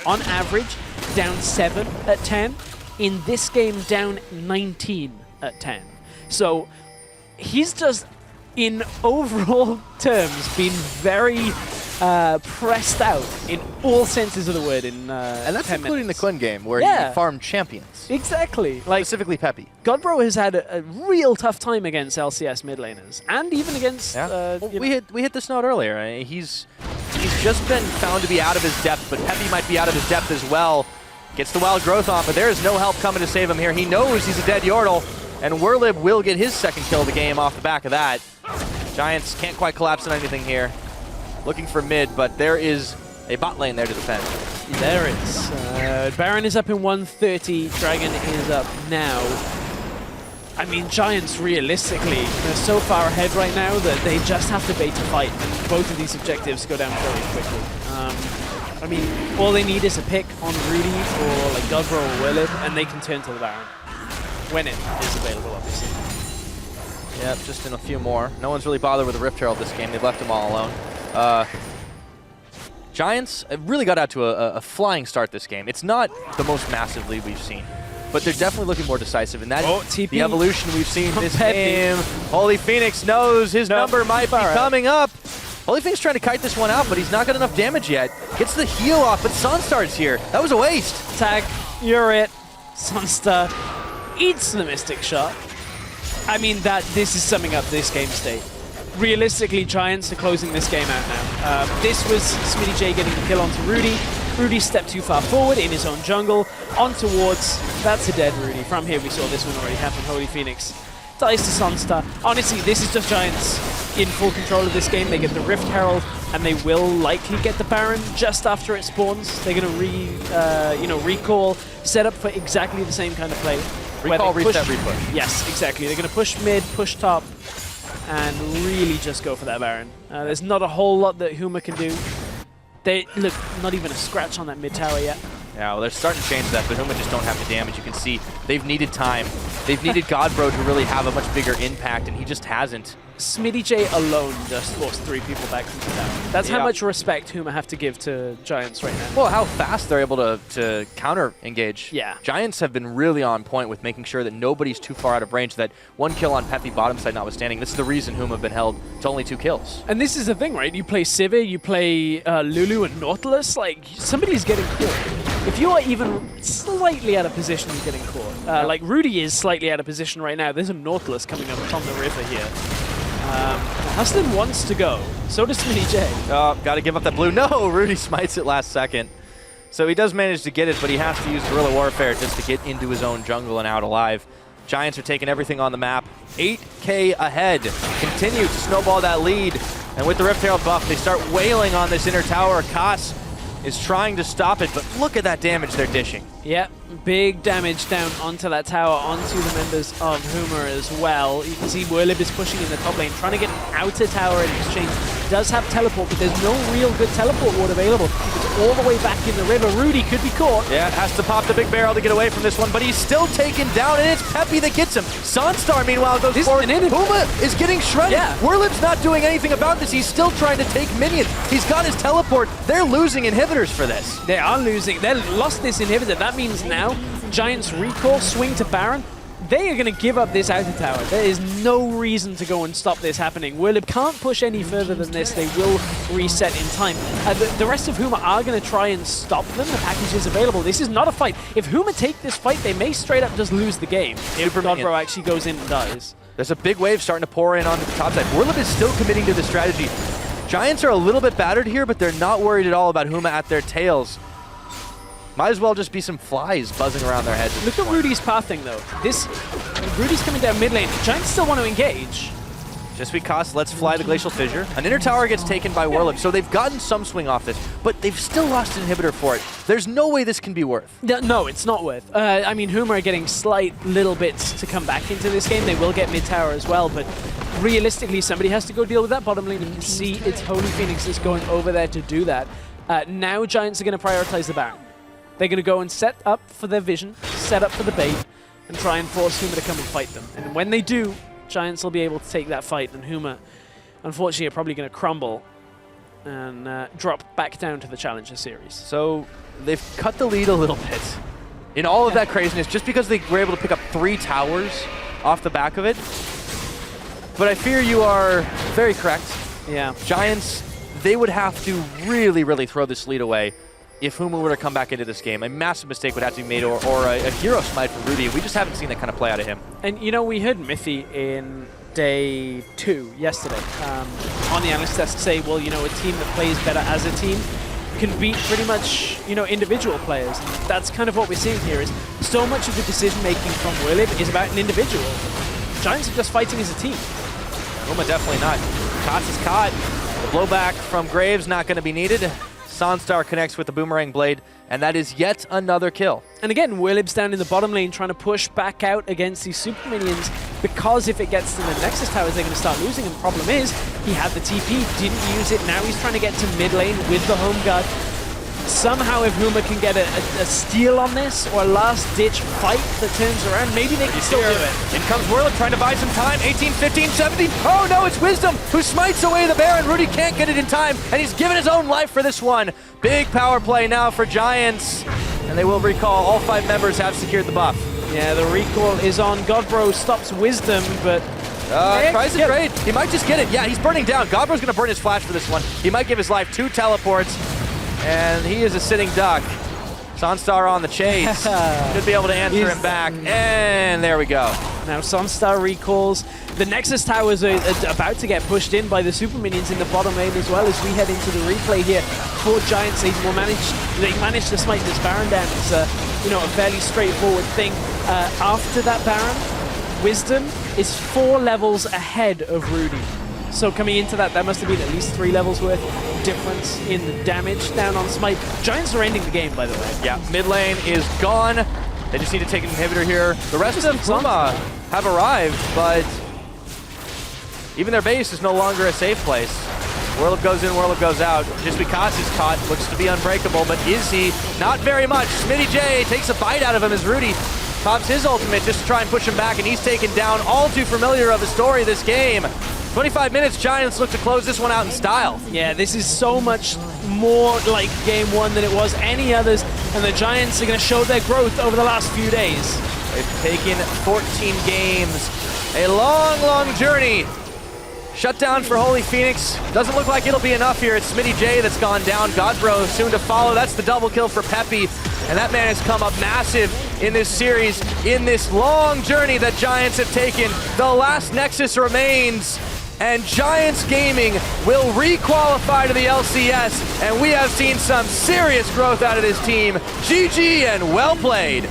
on average, down 7 at 10. In this game, down 19 at 10. So he's just, in overall terms, been very pressed out in all senses of the word in And that's 10 including minutes. the Quinn game, where Yeah. he farmed champions. Exactly. Like, Specifically Peppy. Godbro has had a real tough time against LCS mid laners, and even against... Well, you we hit this note earlier. He's just been found to be out of his depth, but Peppy might be out of his depth as well. Gets the wild growth on, but there is no help coming to save him here. He knows he's a dead Yordle, and Werlib will get his second kill of the game off the back of that. Giants can't quite collapse on anything here. Looking for mid, but there is a bot lane there to defend. There is. Baron is up in 130. Dragon is up now. I mean, Giants realistically, they're so far ahead right now that they just have to bait a fight. And both of these objectives go down very quickly. I mean, all they need is a pick on Rudy or like Godbro or Werlib, and they can turn to the Baron. When it is available, obviously. Yep, just in a few more. No one's really bothered with the Rift Herald this game. They've left them all alone. Giants really got out to a flying start this game. It's not the most massive lead we've seen, but they're definitely looking more decisive, and that's the evolution we've seen this game. Holy Phoenix knows his number might be coming up. Holy Phoenix trying to kite this one out, but he's not got enough damage yet. Gets the heal off, but Sunstar's here. That was a waste. Tag, you're it. Sunstar eats the Mystic Shot. I mean, this is summing up this game state. Realistically, Giants are closing this game out now. This was Smitty J getting the kill onto Rudy. Rudy stepped too far forward in his own jungle, on towards, that's a dead Rudy. From here we saw this one already happen. Holy Phoenix dies to Sunstar. Honestly, this is just Giants in full control of this game. They get the Rift Herald, and they will likely get the Baron just after it spawns. They're going to recall, set up for exactly the same kind of play. Recall, reset, repush. Yes, exactly. They're going to push mid, push top, and really just go for that Baron. There's not a whole lot that Huma can do. Look, not even a scratch on that mid tower yet. Yeah, well, they're starting to change that, but Huma just don't have the damage. You can see they've needed time. They've needed Godbro to really have a much bigger impact, and he just hasn't. Smitty J alone just forced 3 people back from the tower. That's how much respect Huma have to give to Giants right now. Well, how fast they're able to counter-engage. Yeah. Giants have been really on point with making sure that nobody's too far out of range, that 1 kill on Peppy bottom side notwithstanding. This is the reason Huma have been held to only 2 kills. And this is the thing, right? You play Sivir, you play Lulu and Nautilus, like, somebody's getting caught. If you are even slightly out of position, you're getting caught. Like, Rudy is slightly out of position right now. There's a Nautilus coming up from the river here. Hustlin wants to go. So does Smitty J. Oh, got to give up that blue. No, Rudy smites it last second. So he does manage to get it, but he has to use guerrilla warfare just to get into his own jungle and out alive. Giants are taking everything on the map. 8K ahead. Continue to snowball that lead. And with the Rift Herald buff, they start wailing on this inner tower. Kass is trying to stop it, but look at that damage they're dishing. Yep, big damage down onto that tower, onto the members of Huma as well. You can see Werlib is pushing in the top lane, trying to get an outer tower in exchange does have teleport, but there's no real good teleport ward available. It's all the way back in the river. Rudy could be caught. Yeah, has to pop the big barrel to get away from this one, but he's still taken down, and it's Peppy that gets him. Sunstar, meanwhile, goes forward. Huma is getting shredded. Yeah. Whirlip's not doing anything about this. He's still trying to take minions. He's got his teleport. They're losing inhibitors for this. They are losing. They lost this inhibitor. That means now Giants recall, swing to Baron. They are going to give up this outer tower. There is no reason to go and stop this happening. Whirlip can't push any further than this. They will reset in time. The rest of Huma are going to try and stop them. The package is available. This is not a fight. If Huma take this fight, they may straight up just lose the game. If Godbro actually goes in and dies. There's a big wave starting to pour in onto the top side. Whirlip is still committing to the strategy. Giants are a little bit battered here, but they're not worried at all about Huma at their tails. Might as well just be some flies buzzing around their heads. Look at Rudy's pathing, though. Rudy's coming down mid lane. Giants still want to engage. Just because, let's fly the Glacial Fissure. An inner tower gets taken by Whirlip, so they've gotten some swing off this, but they've still lost an inhibitor for it. There's no way this can be worth. No, it's not worth. I mean, Huma are getting slight little bits to come back into this game. They will get mid tower as well, but realistically, somebody has to go deal with that bottom lane, and see it's Holy Phoenix is going over there to do that. Now Giants are going to prioritize the Baron. They're going to go and set up for their vision, set up for the bait, and try and force Huma to come and fight them. And when they do, Giants will be able to take that fight, and Huma, unfortunately, are probably going to crumble and drop back down to the Challenger Series. So they've cut the lead a little bit in all of that craziness just because they were able to pick up 3 towers off the back of it. But I fear you are very correct. Yeah. Giants, they would have to really, really throw this lead away if Huma were to come back into this game. A massive mistake would have to be made, or a hero smite from Rudy. We just haven't seen that kind of play out of him. And, you know, we heard Mithy in day 2 yesterday on the analyst desk say, well, you know, a team that plays better as a team can beat pretty much, you know, individual players. And that's kind of what we're seeing here, is so much of the decision-making from Whirlip is about an individual. Giants are just fighting as a team. Huma definitely not. Kotz is caught. The blowback from Graves not going to be needed. Sunstar connects with the Boomerang Blade, and that is yet another kill. And again, Whirlip's down in the bottom lane trying to push back out against these super minions, because if it gets to the Nexus towers, they're going to start losing. And the problem is, he had the TP, didn't use it. Now he's trying to get to mid lane with the home guard. Somehow, if Huma can get a steal on this, or a last-ditch fight that turns around, maybe they can still do it. In comes Whirlip trying to buy some time. 18, 15, 17. Oh no, it's Wisdom who smites away the Baron. Rudy can't get it in time, and he's given his own life for this one. Big power play now for Giants, and they will recall. All 5 members have secured the buff. Yeah, the recall is on. Godbro stops Wisdom, but tries to trade. He might just get it. Yeah, he's burning down. Godbro's going to burn his flash for this one. He might give his life 2 teleports, and he is a sitting duck. Sunstar on the chase. Should be able to answer him back. And there we go. Now Sunstar recalls. The Nexus towers are about to get pushed in by the super minions in the bottom lane, as well as we head into the replay here. 4 Giants, they managed to smite this Baron down. It's you know, a fairly straightforward thing. After that Baron, Wisdom is 4 levels ahead of Rudy. So coming into that, must have been at least 3 levels worth of difference in the damage down on Smite. Giants are ending the game, by the way. Yeah, mid lane is gone. They just need to take an inhibitor here. The rest of them, Huma, have arrived, but even their base is no longer a safe place. Whirlip goes in, Whirlip goes out. Just because he's caught, looks to be unbreakable, but is he? Not very much. Smitty J takes a bite out of him as Rudy pops his ultimate just to try and push him back, and he's taken down. All too familiar of the story this game. 25 minutes, Giants look to close this one out in style. Yeah, this is so much more like game 1 than it was any others, and the Giants are going to show their growth over the last few days. They've taken 14 games. A long, long journey. Shutdown for Holy Phoenix. Doesn't look like it'll be enough here. It's Smitty J that's gone down. Godbro soon to follow. That's the double kill for Peppy. And that man has come up massive in this series, in this long journey that Giants have taken. The last Nexus remains, and Giants Gaming will re-qualify to the LCS, and we have seen some serious growth out of this team. GG and well played.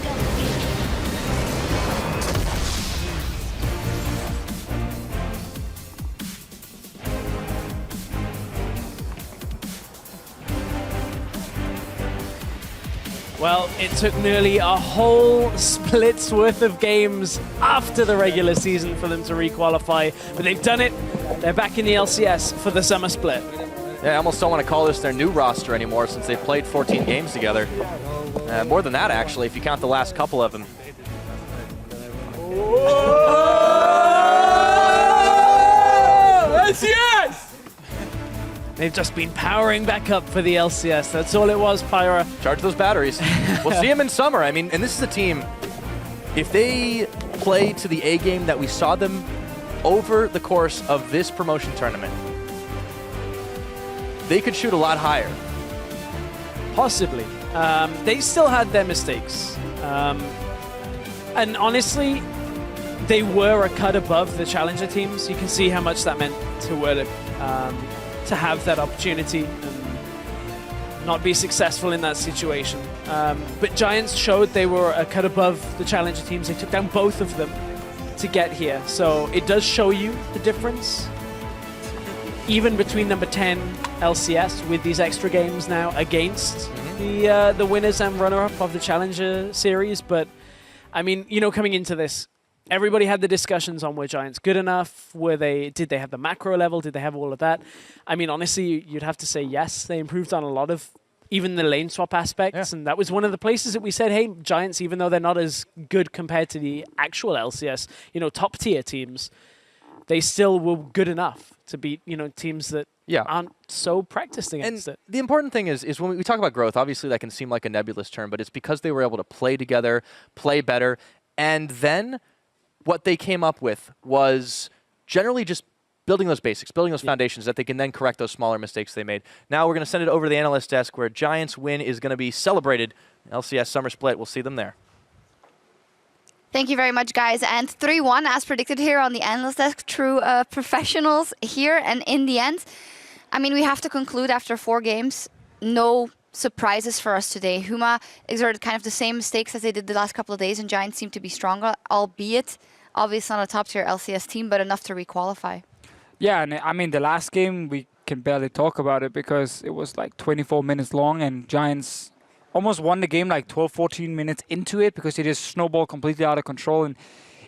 Well, it took nearly a whole split's worth of games after the regular season for them to re-qualify, but they've done it. They're back in the LCS for the summer split. Yeah, I almost don't want to call this their new roster anymore since they've played 14 games together. More than that, actually, if you count the last couple of them. LCS! They've just been powering back up for the LCS. That's all it was, Pyra. Charge those batteries. We'll see them in summer. I mean, and this is a team, if they play to the A game that we saw them over the course of this promotion tournament, they could shoot a lot higher. Possibly. They still had their mistakes. And honestly, they were a cut above the challenger teams. You can see how much that meant to have that opportunity and not be successful in that situation. But Giants showed they were a cut above the challenger teams. They took down both of them to get here. So it does show you the difference, even between number 10 LCS with these extra games now against the winners and runner-up of the challenger series. But I mean, you know, coming into this, everybody had the discussions on were Giants good enough? Did they have the macro level? Did they have all of that? I mean, honestly, you'd have to say yes. They improved on a lot of even the lane swap aspects, and that was one of the places that we said, hey, Giants, even though they're not as good compared to the actual LCS, you know, top tier teams, they still were good enough to beat, you know, teams that aren't so practiced against it. The important thing is when we talk about growth, obviously that can seem like a nebulous term, but it's because they were able to play together, play better, and then what they came up with was generally just building those basics, building those foundations that they can then correct those smaller mistakes they made. Now we're going to send it over to the analyst desk where Giants' win is going to be celebrated. LCS Summer Split, we'll see them there. Thank you very much, guys. And 3-1, as predicted here on the analyst desk, true professionals here. And in the end, I mean, we have to conclude after 4 games, no surprises for us today. Huma exerted kind of the same mistakes as they did the last couple of days, and Giants seem to be stronger, albeit obviously not a top-tier LCS team, but enough to requalify. Yeah, and I mean, the last game, we can barely talk about it because it was like 24 minutes long, and Giants almost won the game like 12, 14 minutes into it because they just snowballed completely out of control. And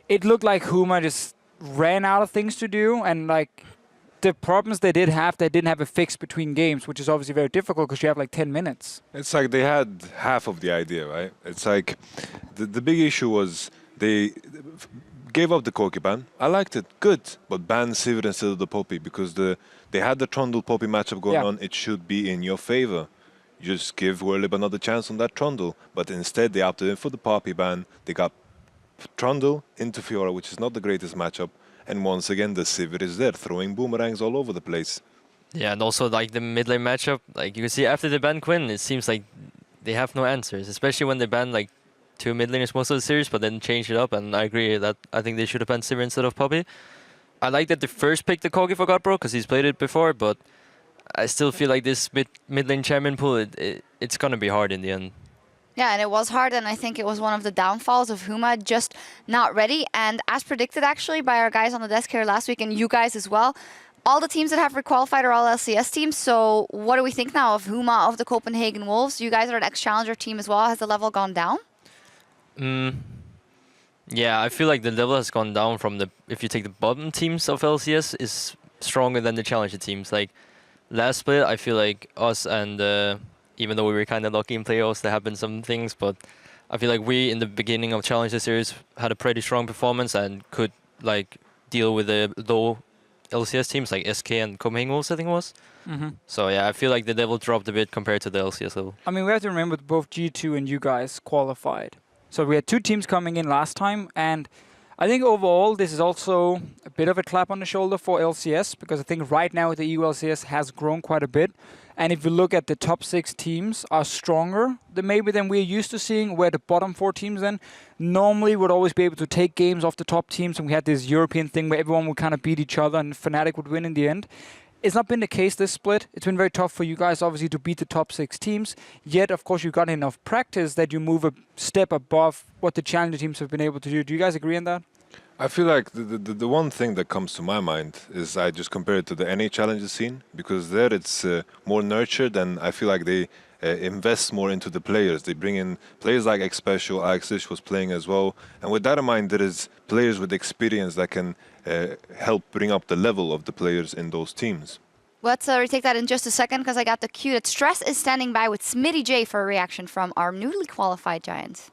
it looked like Huma just ran out of things to do, and like the problems they didn't have a fix between games, which is obviously very difficult because you have like 10 minutes. It's like they had half of the idea, right? It's like the big issue was they gave up the Corki ban. I liked it, good, but ban Sivir instead of the Poppy because they had the Trundle Poppy matchup going on. It should be in your favor. You just give Werlib another chance on that Trundle, but instead they opted in for the Poppy ban. They got Trundle into Fiora, which is not the greatest matchup, and once again the Sivir is there, throwing boomerangs all over the place. Yeah, and also like the mid lane matchup, like you can see after they ban Quinn, it seems like they have no answers, especially when they ban like 2 mid laners most of the series, but then change it up. And I agree that I think they should have banned Sivir instead of Poppy. I like that they first picked the Corgi for Godbro because he's played it before, but I still feel like this mid lane champion pool, it's gonna be hard in the end. Yeah, and it was hard, and I think it was one of the downfalls of Huma just not ready. And as predicted, actually, by our guys on the desk here last week, and you guys as well, all the teams that have requalified are all LCS teams. So what do we think now of Huma, of the Copenhagen Wolves? You guys are an ex-challenger team as well. Has the level gone down? Yeah, I feel like the level has gone down from if you take the bottom teams of LCS, is stronger than the challenger teams. Like last split, I feel like us and even though we were kind of lucky in playoffs, there have been some things, but I feel like we in the beginning of challenger series had a pretty strong performance and could like deal with the low LCS teams like SK and Copenhagen Wolves, I think it was. So yeah, I feel like the level dropped a bit compared to the LCS level. I mean, we have to remember that both G2 and you guys qualified. So we had 2 teams coming in last time, and I think overall this is also a bit of a clap on the shoulder for LCS, because I think right now the EU LCS has grown quite a bit. And if you look at the top 6 teams are stronger than maybe than we're used to seeing, where the bottom 4 teams then normally would always be able to take games off the top teams, and we had this European thing where everyone would kind of beat each other and Fnatic would win in the end. It's not been the case this split. It's been very tough for you guys, obviously, to beat the top 6 teams. Yet, of course, you've got enough practice that you move a step above what the challenger teams have been able to do. Do you guys agree on that? I feel like the one thing that comes to my mind is I just compare it to the NA challenger scene, because there it's more nurtured, and I feel like they invest more into the players. They bring in players like Xpecial, Alex Lish was playing as well, and with that in mind, there is players with experience that can help bring up the level of the players in those teams. Let's retake that in just a second because I got the cue that Stress is standing by with Smitty J for a reaction from our newly qualified Giants.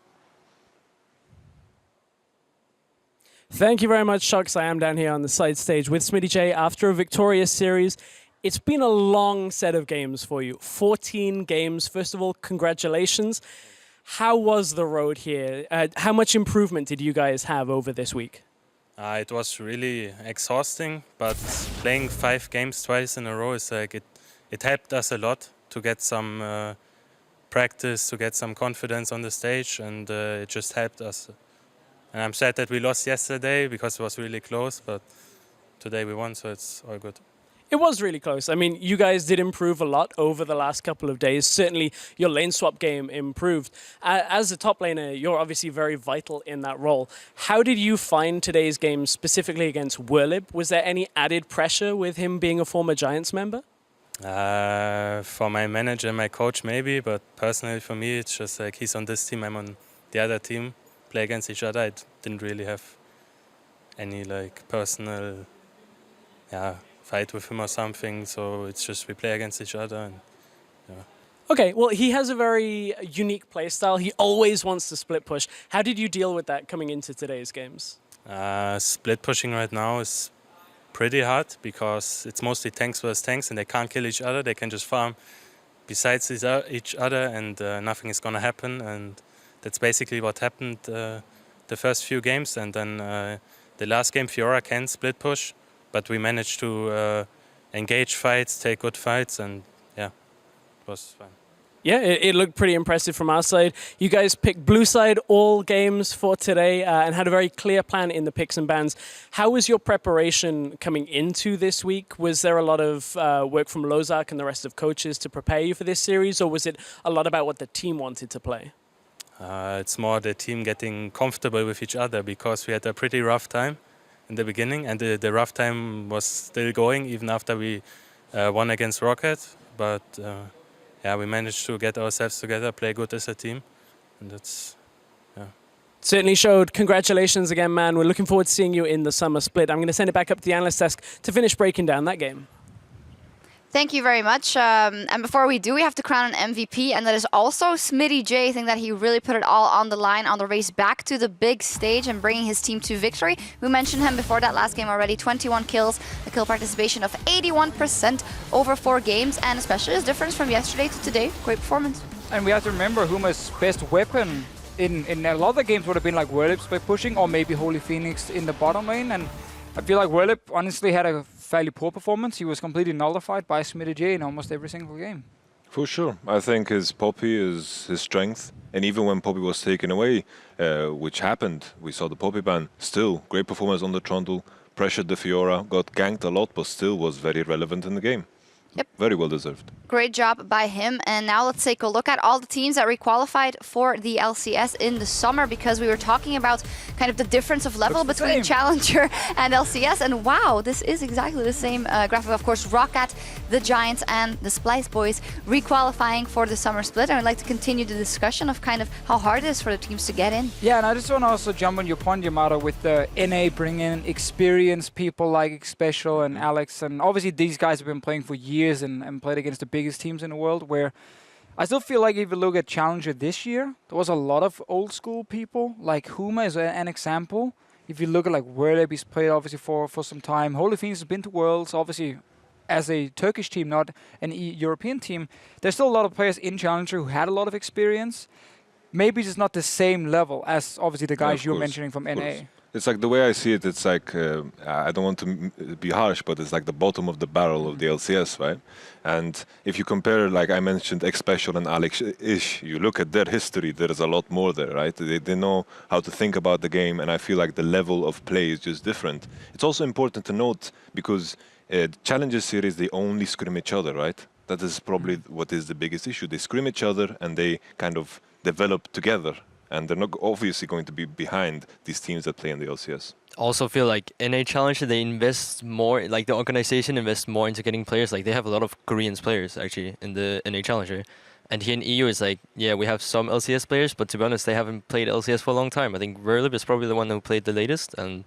Thank you very much, Shucks. I am down here on the side stage with Smitty J after a victorious series. It's been a long set of games for you. 14 games. First of all, congratulations. How was the road here? How much improvement did you guys have over this week? It was really exhausting, but playing 5 games twice in a row is like it helped us a lot to get some practice, to get some confidence on the stage, and it just helped us. And I'm sad that we lost yesterday because it was really close, but today we won, so it's all good. It was really close. I mean, you guys did improve a lot over the last couple of days. Certainly, your lane swap game improved. As a top laner, you're obviously very vital in that role. How did you find today's game specifically against Werlib? Was there any added pressure with him being a former Giants member? For my manager and my coach, maybe, but personally for me, it's just like he's on this team, I'm on the other team. Play against each other. I didn't really have any like personal fight with him or something, so it's just we play against each other. And Okay, well, he has a very unique playstyle. He always wants to split push. How did you deal with that coming into today's games? Split pushing right now is pretty hard because it's mostly tanks versus tanks and they can't kill each other. They can just farm besides each other and nothing is gonna happen, and that's basically what happened the first few games. And then the last game, Fiora can split push, but we managed to engage fights, take good fights, and yeah, it was fine. Yeah, it looked pretty impressive from our side. You guys picked blue side all games for today and had a very clear plan in the picks and bans. How was your preparation coming into this week? Was there a lot of work from Lozak and the rest of coaches to prepare you for this series, or was it a lot about what the team wanted to play? It's more the team getting comfortable with each other because we had a pretty rough time in the beginning, and the rough time was still going even after we won against Rocket. But yeah, we managed to get ourselves together, play good as a team, and that's Certainly showed. Congratulations again, man. We're looking forward to seeing you in the summer split. I'm going to send it back up to the analyst desk to finish breaking down that game. Thank you very much. And before we do, we have to crown an MVP, and that is also Smitty J. I think that he really put it all on the line on the race back to the big stage and bringing his team to victory. We mentioned him before that last game already. 21 kills, a kill participation of 81% over 4 games, and especially his difference from yesterday to today. Great performance. And we have to remember Huma's best weapon in a lot of the games would have been like Werlib's by pushing, or maybe Holy Phoenix in the bottom lane. And I feel like Werlib honestly had a fairly poor performance. He was completely nullified by Smitty J in almost every single game. For sure. I think his Poppy is his strength. And even when Poppy was taken away, which happened, we saw the Poppy ban, still great performance on the Trundle, pressured the Fiora, got ganked a lot, but still was very relevant in the game. Yep. Very well deserved. Great job by him. And now let's take a look at all the teams that requalified for the LCS in the summer, because we were talking about kind of the difference of level between Challenger and LCS. And wow, this is exactly the same graphic. Of course, Roccat, the Giants, and the Splice Boys requalifying for the summer split. And I'd like to continue the discussion of kind of how hard it is for the teams to get in. Yeah, and I just want to also jump on your point, Yamato, with the NA bringing in experienced people like Special and Alex. And obviously these guys have been playing for years and played against the biggest teams in the world, where I still feel like if you look at Challenger this year, there was a lot of old school people, like Huma is an example. If you look at like Werlib, he's played obviously for some time. Holy Phoenix has been to Worlds, obviously as a Turkish team, not an European team. There's still a lot of players in Challenger who had a lot of experience. Maybe it's not the same level as obviously the guys you're mentioning from NA. It's like the way I see it, it's like, I don't want to be harsh, but it's like the bottom of the barrel of the LCS, right? And if you compare, like I mentioned, X-Special and Alex-ish, you look at their history, there is a lot more there, right? They know how to think about the game, and I feel like the level of play is just different. It's also important to note, because Challenger series, they only scrim each other, right? That is probably what is the biggest issue. They scrim each other, and they kind of develop together. And they're not obviously going to be behind these teams that play in the LCS. Also feel like NA Challenger, they invest more, like the organization invests more into getting players. Like they have a lot of Korean players actually in the NA Challenger. And here in EU, it's like, yeah, we have some LCS players, but to be honest, they haven't played LCS for a long time. I think Werlib is probably the one who played the latest, and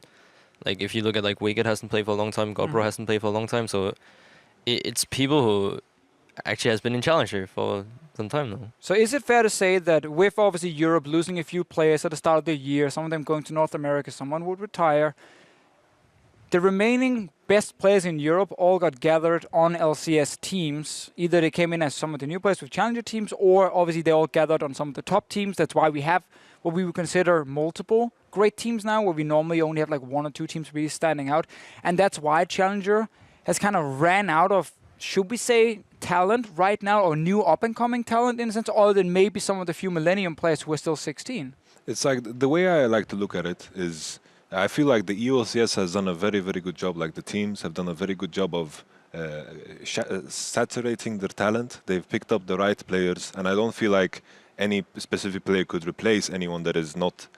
Like if you look at like Wicked hasn't played for a long time, GoPro hasn't played for a long time, so it's people who actually has been in Challenger for some time now. So is it fair to say that with obviously Europe losing a few players at the start of the year, some of them going to North America, someone would retire, the remaining best players in Europe all got gathered on LCS teams. Either they came in as some of the new players with Challenger teams, or obviously they all gathered on some of the top teams. That's why we have what we would consider multiple great teams now, where we normally only have like 1 or 2 teams really standing out. And that's why Challenger has kind of ran out of, should we say, talent right now, or new up-and-coming talent in a sense, other than maybe some of the few Millennium players who are still 16. It's like the way I like to look at it is I feel like the EULCS has done a very, very good job. Like the teams have done a very good job of saturating their talent. They've picked up the right players, and I don't feel like any specific player could replace anyone that is not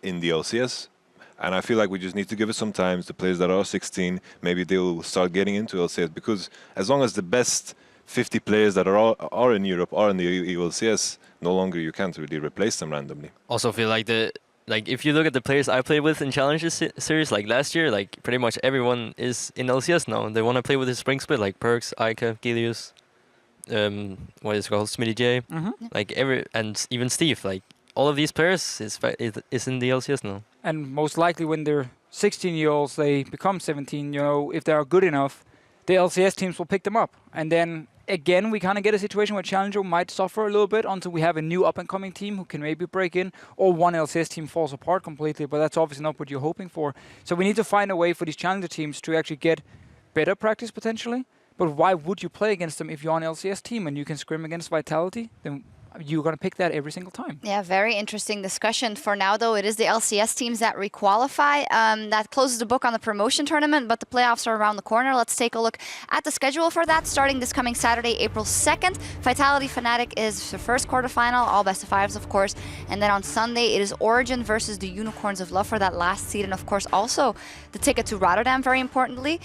in the LCS. And I feel like we just need to give it some time. The players that are 16, maybe they will start getting into LCS, because as long as the best 50 players that are in Europe are in the EULCS, no longer you can't really replace them randomly. Also feel like if you look at the players I played with in Challenger series, like last year, like pretty much everyone is in LCS now. They want to play with the spring split, like Perks, Ica, Gilius, what is it called, Smitty J, like and even Steve. Like all of these players is in the LCS now. And most likely when they're 16-year-olds, they become 17, if they are good enough, the LCS teams will pick them up. And then again, we kind of get a situation where Challenger might suffer a little bit until we have a new up-and-coming team who can maybe break in, or one LCS team falls apart completely, but that's obviously not what you're hoping for. So we need to find a way for these Challenger teams to actually get better practice potentially. But why would you play against them if you're on an LCS team and you can scrim against Vitality? Then you're going to pick that every single time. Yeah, very interesting discussion. For now, though, it is the LCS teams that requalify. That closes the book on the promotion tournament, but the playoffs are around the corner. Let's take a look at the schedule for that, starting this coming Saturday, April 2nd. Vitality Fnatic is the first quarterfinal, all best of fives, of course. And then on Sunday, it is Origin versus the Unicorns of Love for that last seed. And, of course, also the ticket to Rotterdam, very importantly.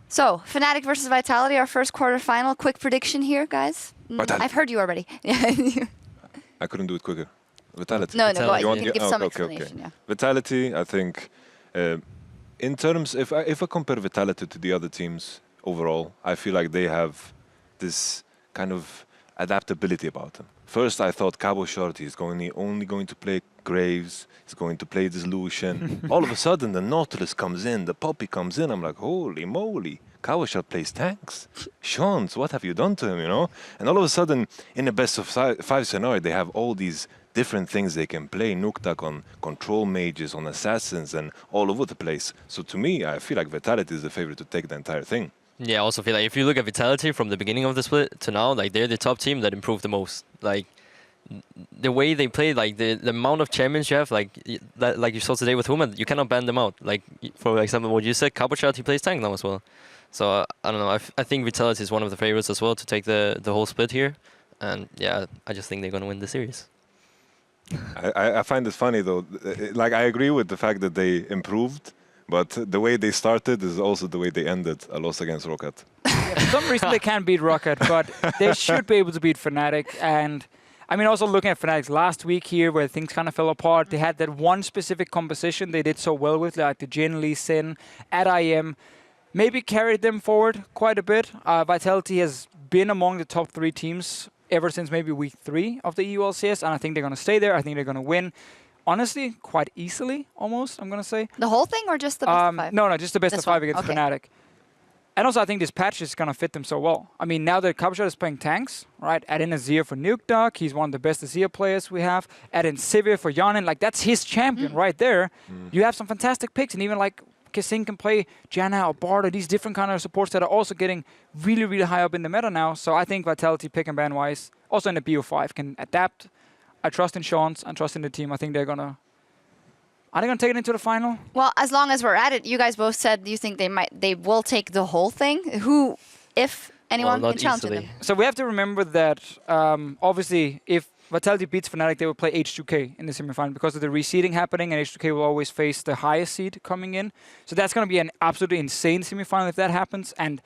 So, Fnatic versus Vitality, our first quarterfinal. Quick prediction here, guys. I've heard you already. I couldn't do it quicker. Vitality. No, go you on. You can give some explanation. Okay. Yeah. Vitality, I think, in terms, if I compare Vitality to the other teams overall, I feel like they have this kind of adaptability about them. First, I thought Cabo Shorty is only going to play Graves, he's going to play Dissolution. All of a sudden, the Nautilus comes in, the Poppy comes in. I'm like, holy moly. Kawashot plays tanks. Shons, what have you done to him, And all of a sudden, in the best of 5 scenario, they have all these different things they can play. Nuktak on control mages, on assassins, and all over the place. So to me, I feel like Vitality is the favorite to take the entire thing. Yeah, I also feel like if you look at Vitality from the beginning of the split to now, like they're the top team that improved the most. Like the way they play, like the amount of champions you have, like you saw today with Huma, you cannot ban them out. Like for example, what you said, Cabochard, he plays tank now as well. So I don't know. I think Vitality is one of the favorites as well to take the whole split here, and yeah, I just think they're gonna win the series. I find it funny though. Like I agree with the fact that they improved, but the way they started is also the way they ended. A loss against Rocket. Yeah, for some reason they can't beat Rocket, but they should be able to beat Fnatic. And I mean, also looking at Fnatic's last week here, where things kind of fell apart, they had that one specific composition they did so well with, like the Jin, Lee Sin at IM. Maybe carried them forward quite a bit. Vitality has been among the top 3 teams ever since maybe week 3 of the EULCS, and I think they're going to stay there. I think they're going to win, honestly, quite easily, almost, I'm going to say. The whole thing or just the best of 5? No, just the best of 5 against Fnatic. And also, I think this patch is going to fit them so well. I mean, now that Cabochard is playing tanks, right? Add in Azir for Nukeduck. He's one of the best Azir players we have. Add in Sivir for Yanin. Like, that's his champion right there. You have some fantastic picks, and even like Kissing can play Janna or Bard, or these different kind of supports that are also getting really, really high up in the meta now. So I think Vitality, pick and ban wise, also in the BO5, can adapt. I trust in Shons. I trust in the team. I think they're gonna. Are they gonna take it into the final? Well, as long as we're at it, you guys both said you think they will take the whole thing. Who, if anyone, can challenge them? So we have to remember that obviously, if Vitality beats Fnatic, they will play H2K in the semifinal because of the reseeding happening, and H2K will always face the highest seed coming in. So that's going to be an absolutely insane semifinal if that happens, and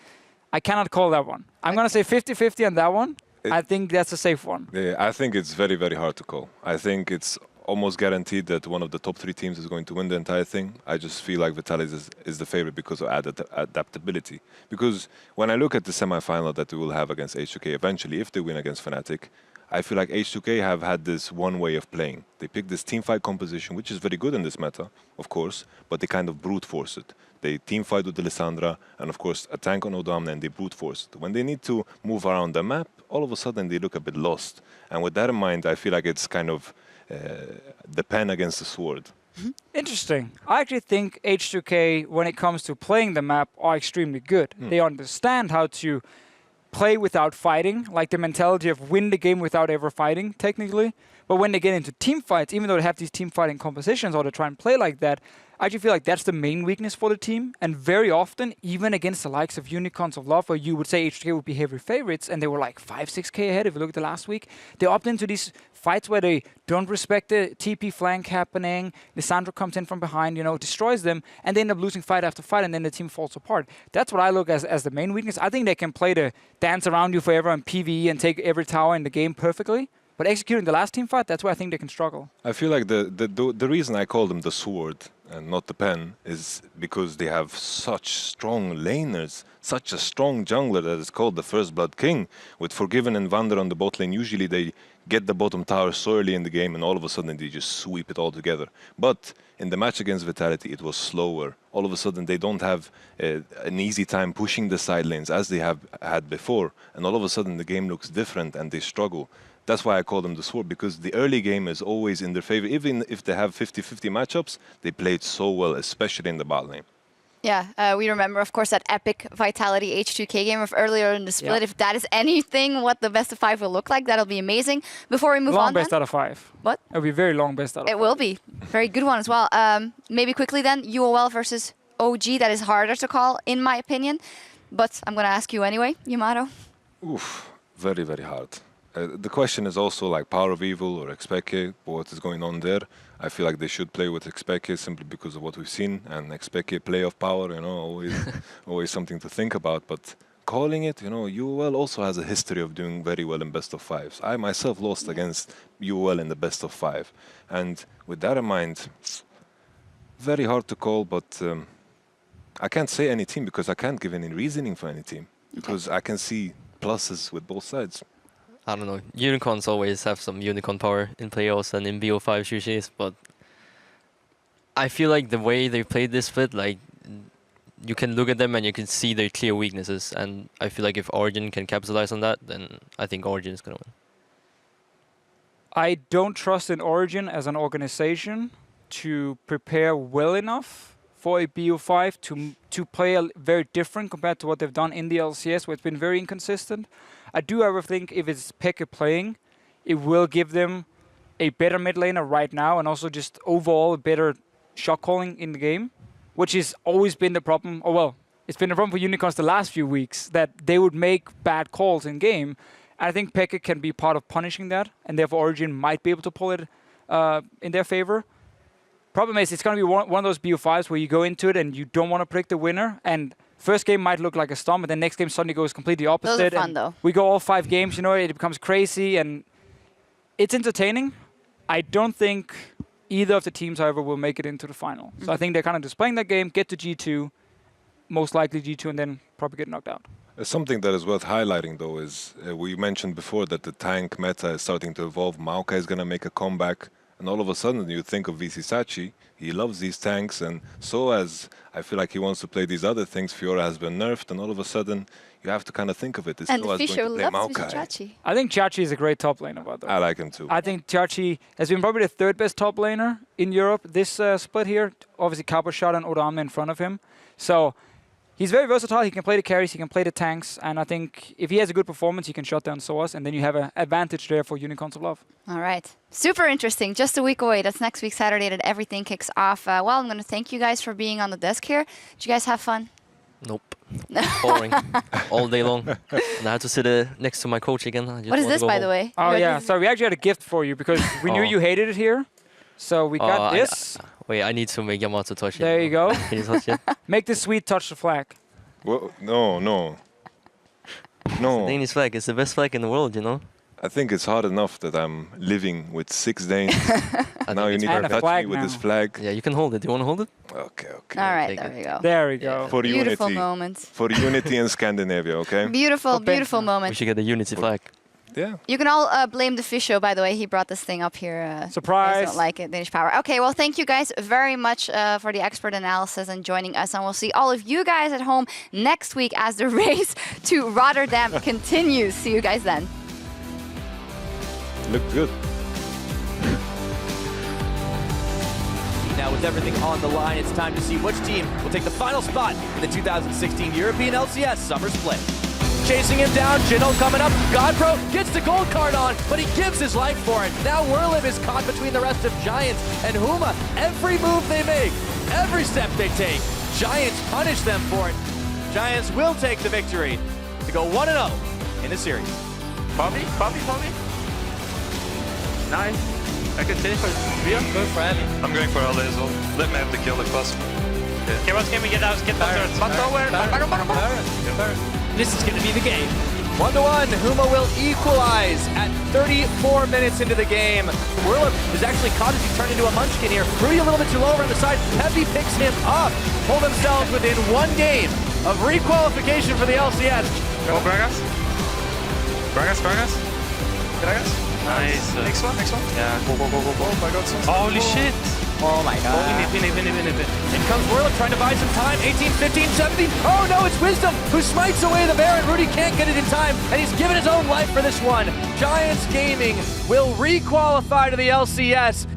I cannot call that one. I'm going to say 50-50 on that one. I think that's a safe one. Yeah, I think it's very, very hard to call. I think it's almost guaranteed that one of the top 3 teams is going to win the entire thing. I just feel like Vitalis is the favorite because of adaptability. Because when I look at the semi-final that we will have against H2K eventually, if they win against Fnatic, I feel like H2K have had this one way of playing. They pick this teamfight composition, which is very good in this meta, of course, but they kind of brute force it. They teamfight with Lissandra, and of course a tank on Odamne, and they brute force it. When they need to move around the map, all of a sudden they look a bit lost. And with that in mind, I feel like it's kind of the pen against the sword. Interesting. I actually think H2K, when it comes to playing the map, are extremely good. They understand how to play without fighting, like the mentality of win the game without ever fighting, technically. But when they get into team fights, even though they have these team fighting compositions or they try and play like that, I actually feel like that's the main weakness for the team. And very often, even against the likes of Unicorns of Love, where you would say H2K would be heavy favorites, and they were like 5-6K ahead if you look at the last week, they opt into these fights where they don't respect the TP flank happening, Lissandra comes in from behind, destroys them, and they end up losing fight after fight, and then the team falls apart. That's what I look as the main weakness. I think they can play the dance around you forever on PvE and take every tower in the game perfectly. But executing the last team fight, that's where I think they can struggle. I feel like the reason I call them the sword and not the pen is because they have such strong laners, such a strong jungler that is called the First Blood King. With Forgiven and Vander on the bot lane, usually they get the bottom tower so early in the game and all of a sudden they just sweep it all together. But in the match against Vitality, it was slower. All of a sudden they don't have an easy time pushing the side lanes as they have had before. And all of a sudden the game looks different and they struggle. That's why I call them the sword, because the early game is always in their favor. Even if they have 50-50 matchups, they played so well, especially in the bot lane. Yeah, we remember, of course, that epic Vitality H2K game of earlier in the split. If that is anything what the best of 5 will look like, that'll be amazing. Before we move on, long best out of 5. What? It'll be very long best out of 5. It will be. Very good one as well. Maybe quickly then, UOL versus OG. That is harder to call, in my opinion. But I'm going to ask you anyway, Yamato. Oof, very, very hard. The question is also like Power of Evil or Xpeke, what is going on there. I feel like they should play with Xpeke simply because of what we've seen. And Xpeke play of power, always something to think about. But calling it, UOL also has a history of doing very well in best of 5s. I myself lost against UOL in the best of 5. And with that in mind, very hard to call, but I can't say any team because I can't give any reasoning for any team. Because I can see pluses with both sides. I don't know. Unicorns always have some unicorn power in playoffs and in BO5 usually, but I feel like the way they played this split, like you can look at them and you can see their clear weaknesses, and I feel like if Origin can capitalize on that, then I think Origin is gonna win. I don't trust in Origin as an organization to prepare well enough for a BO5 to play very different compared to what they've done in the LCS, where it's been very inconsistent. I do, however, think if it's Pekka playing, it will give them a better mid laner right now, and also just overall a better shot calling in the game, which has always been the problem. Oh well, it's been a problem for Unicorns the last few weeks, that they would make bad calls in game. I think Pekka can be part of punishing that, and therefore Origin might be able to pull it in their favor. Problem is, it's going to be one of those BO5s where you go into it and you don't want to predict the winner, and first game might look like a storm, but then next game suddenly goes completely opposite. Those are fun, though. We go all 5 games, it becomes crazy, and it's entertaining. I don't think either of the teams, however, will make it into the final. So I think they're kind of just playing that game, get to G2, most likely G2, and then probably get knocked out. Something that is worth highlighting, though, is we mentioned before that the tank meta is starting to evolve. Maokai is going to make a comeback. And all of a sudden, you think of VC Sachi, he loves these tanks, and so as I feel like he wants to play these other things, Fiora has been nerfed, and all of a sudden, you have to kind of think of it. It's and so as Fisher going to play loves Maokai. Chachi. I think Chachi is a great top laner, by the way. I like him too. I think Chachi has been probably the 3rd best top laner in Europe this split here. Obviously, Cabo shot and Odamne in front of him. So he's very versatile. He can play the carries, he can play the tanks, and I think if he has a good performance, he can shut down Soas, and then you have an advantage there for Unicorns of Love. All right. Super interesting. Just a week away. That's next week, Saturday, that everything kicks off. Well, I'm going to thank you guys for being on the desk here. Did you guys have fun? Nope. Boring. All day long. And I had to sit next to my coach again. What is this, by the way? Oh, yeah. So we actually had a gift for you because we knew you hated it here. So we got this. Wait, I need to make Yamato touch it. There you go. Can you touch it? Make the sweet touch the flag. Well, no. The Danish flag is the best flag in the world, I think it's hard enough that I'm living with 6 Danes. Now you need And to a touch flag me with this now. flag. Yeah, you can hold it. Do you want to hold it? Okay, okay. All right, Take there it. we go. There we go. For Beautiful unity. moments. For unity in Scandinavia, okay? Beautiful, beautiful We moment. should get the unity flag. Yeah. You can all blame the Fisho, by the way. He brought this thing up here. Surprise. I don't like it, Danish Power. Okay, well, thank you guys very much for the expert analysis and joining us. And we'll see all of you guys at home next week as the race to Rotterdam continues. See you guys then. Look good. Now with everything on the line, it's time to see which team will take the final spot in the 2016 European LCS Summer Split. Chasing him down, Jinno coming up. Godpro gets the gold card on, but he gives his life for it. Now Whirliv is caught between the rest of Giants and Huma. Every move they make, every step they take, Giants punish them for it. Giants will take the victory to go 1-0 in the series. Bobby. Nice. I can take for Ria. Go for Ellie. I'm going for LA as well. Let me have the kill if possible. Okay, what's game we get out? Get back But nowhere. This is going to be the game. 1-1, Huma will equalize at 34 minutes into the game. Whirliv is actually caught as he turned into a munchkin here. Rudy a little bit too low around the side. Peppy picks him up. Pull themselves within 1 game of requalification for the LCS. Go Bragas. Bragas. Nice. Next one. Yeah. Go. I got some. Holy shit. Oh my god. Win. In comes Whirliv trying to buy some time. 18, 15, 17. Oh no, it's Wisdom who smites away the Baron. Rudy can't get it in time, and he's given his own life for this one. Giants Gaming will requalify to the LCS.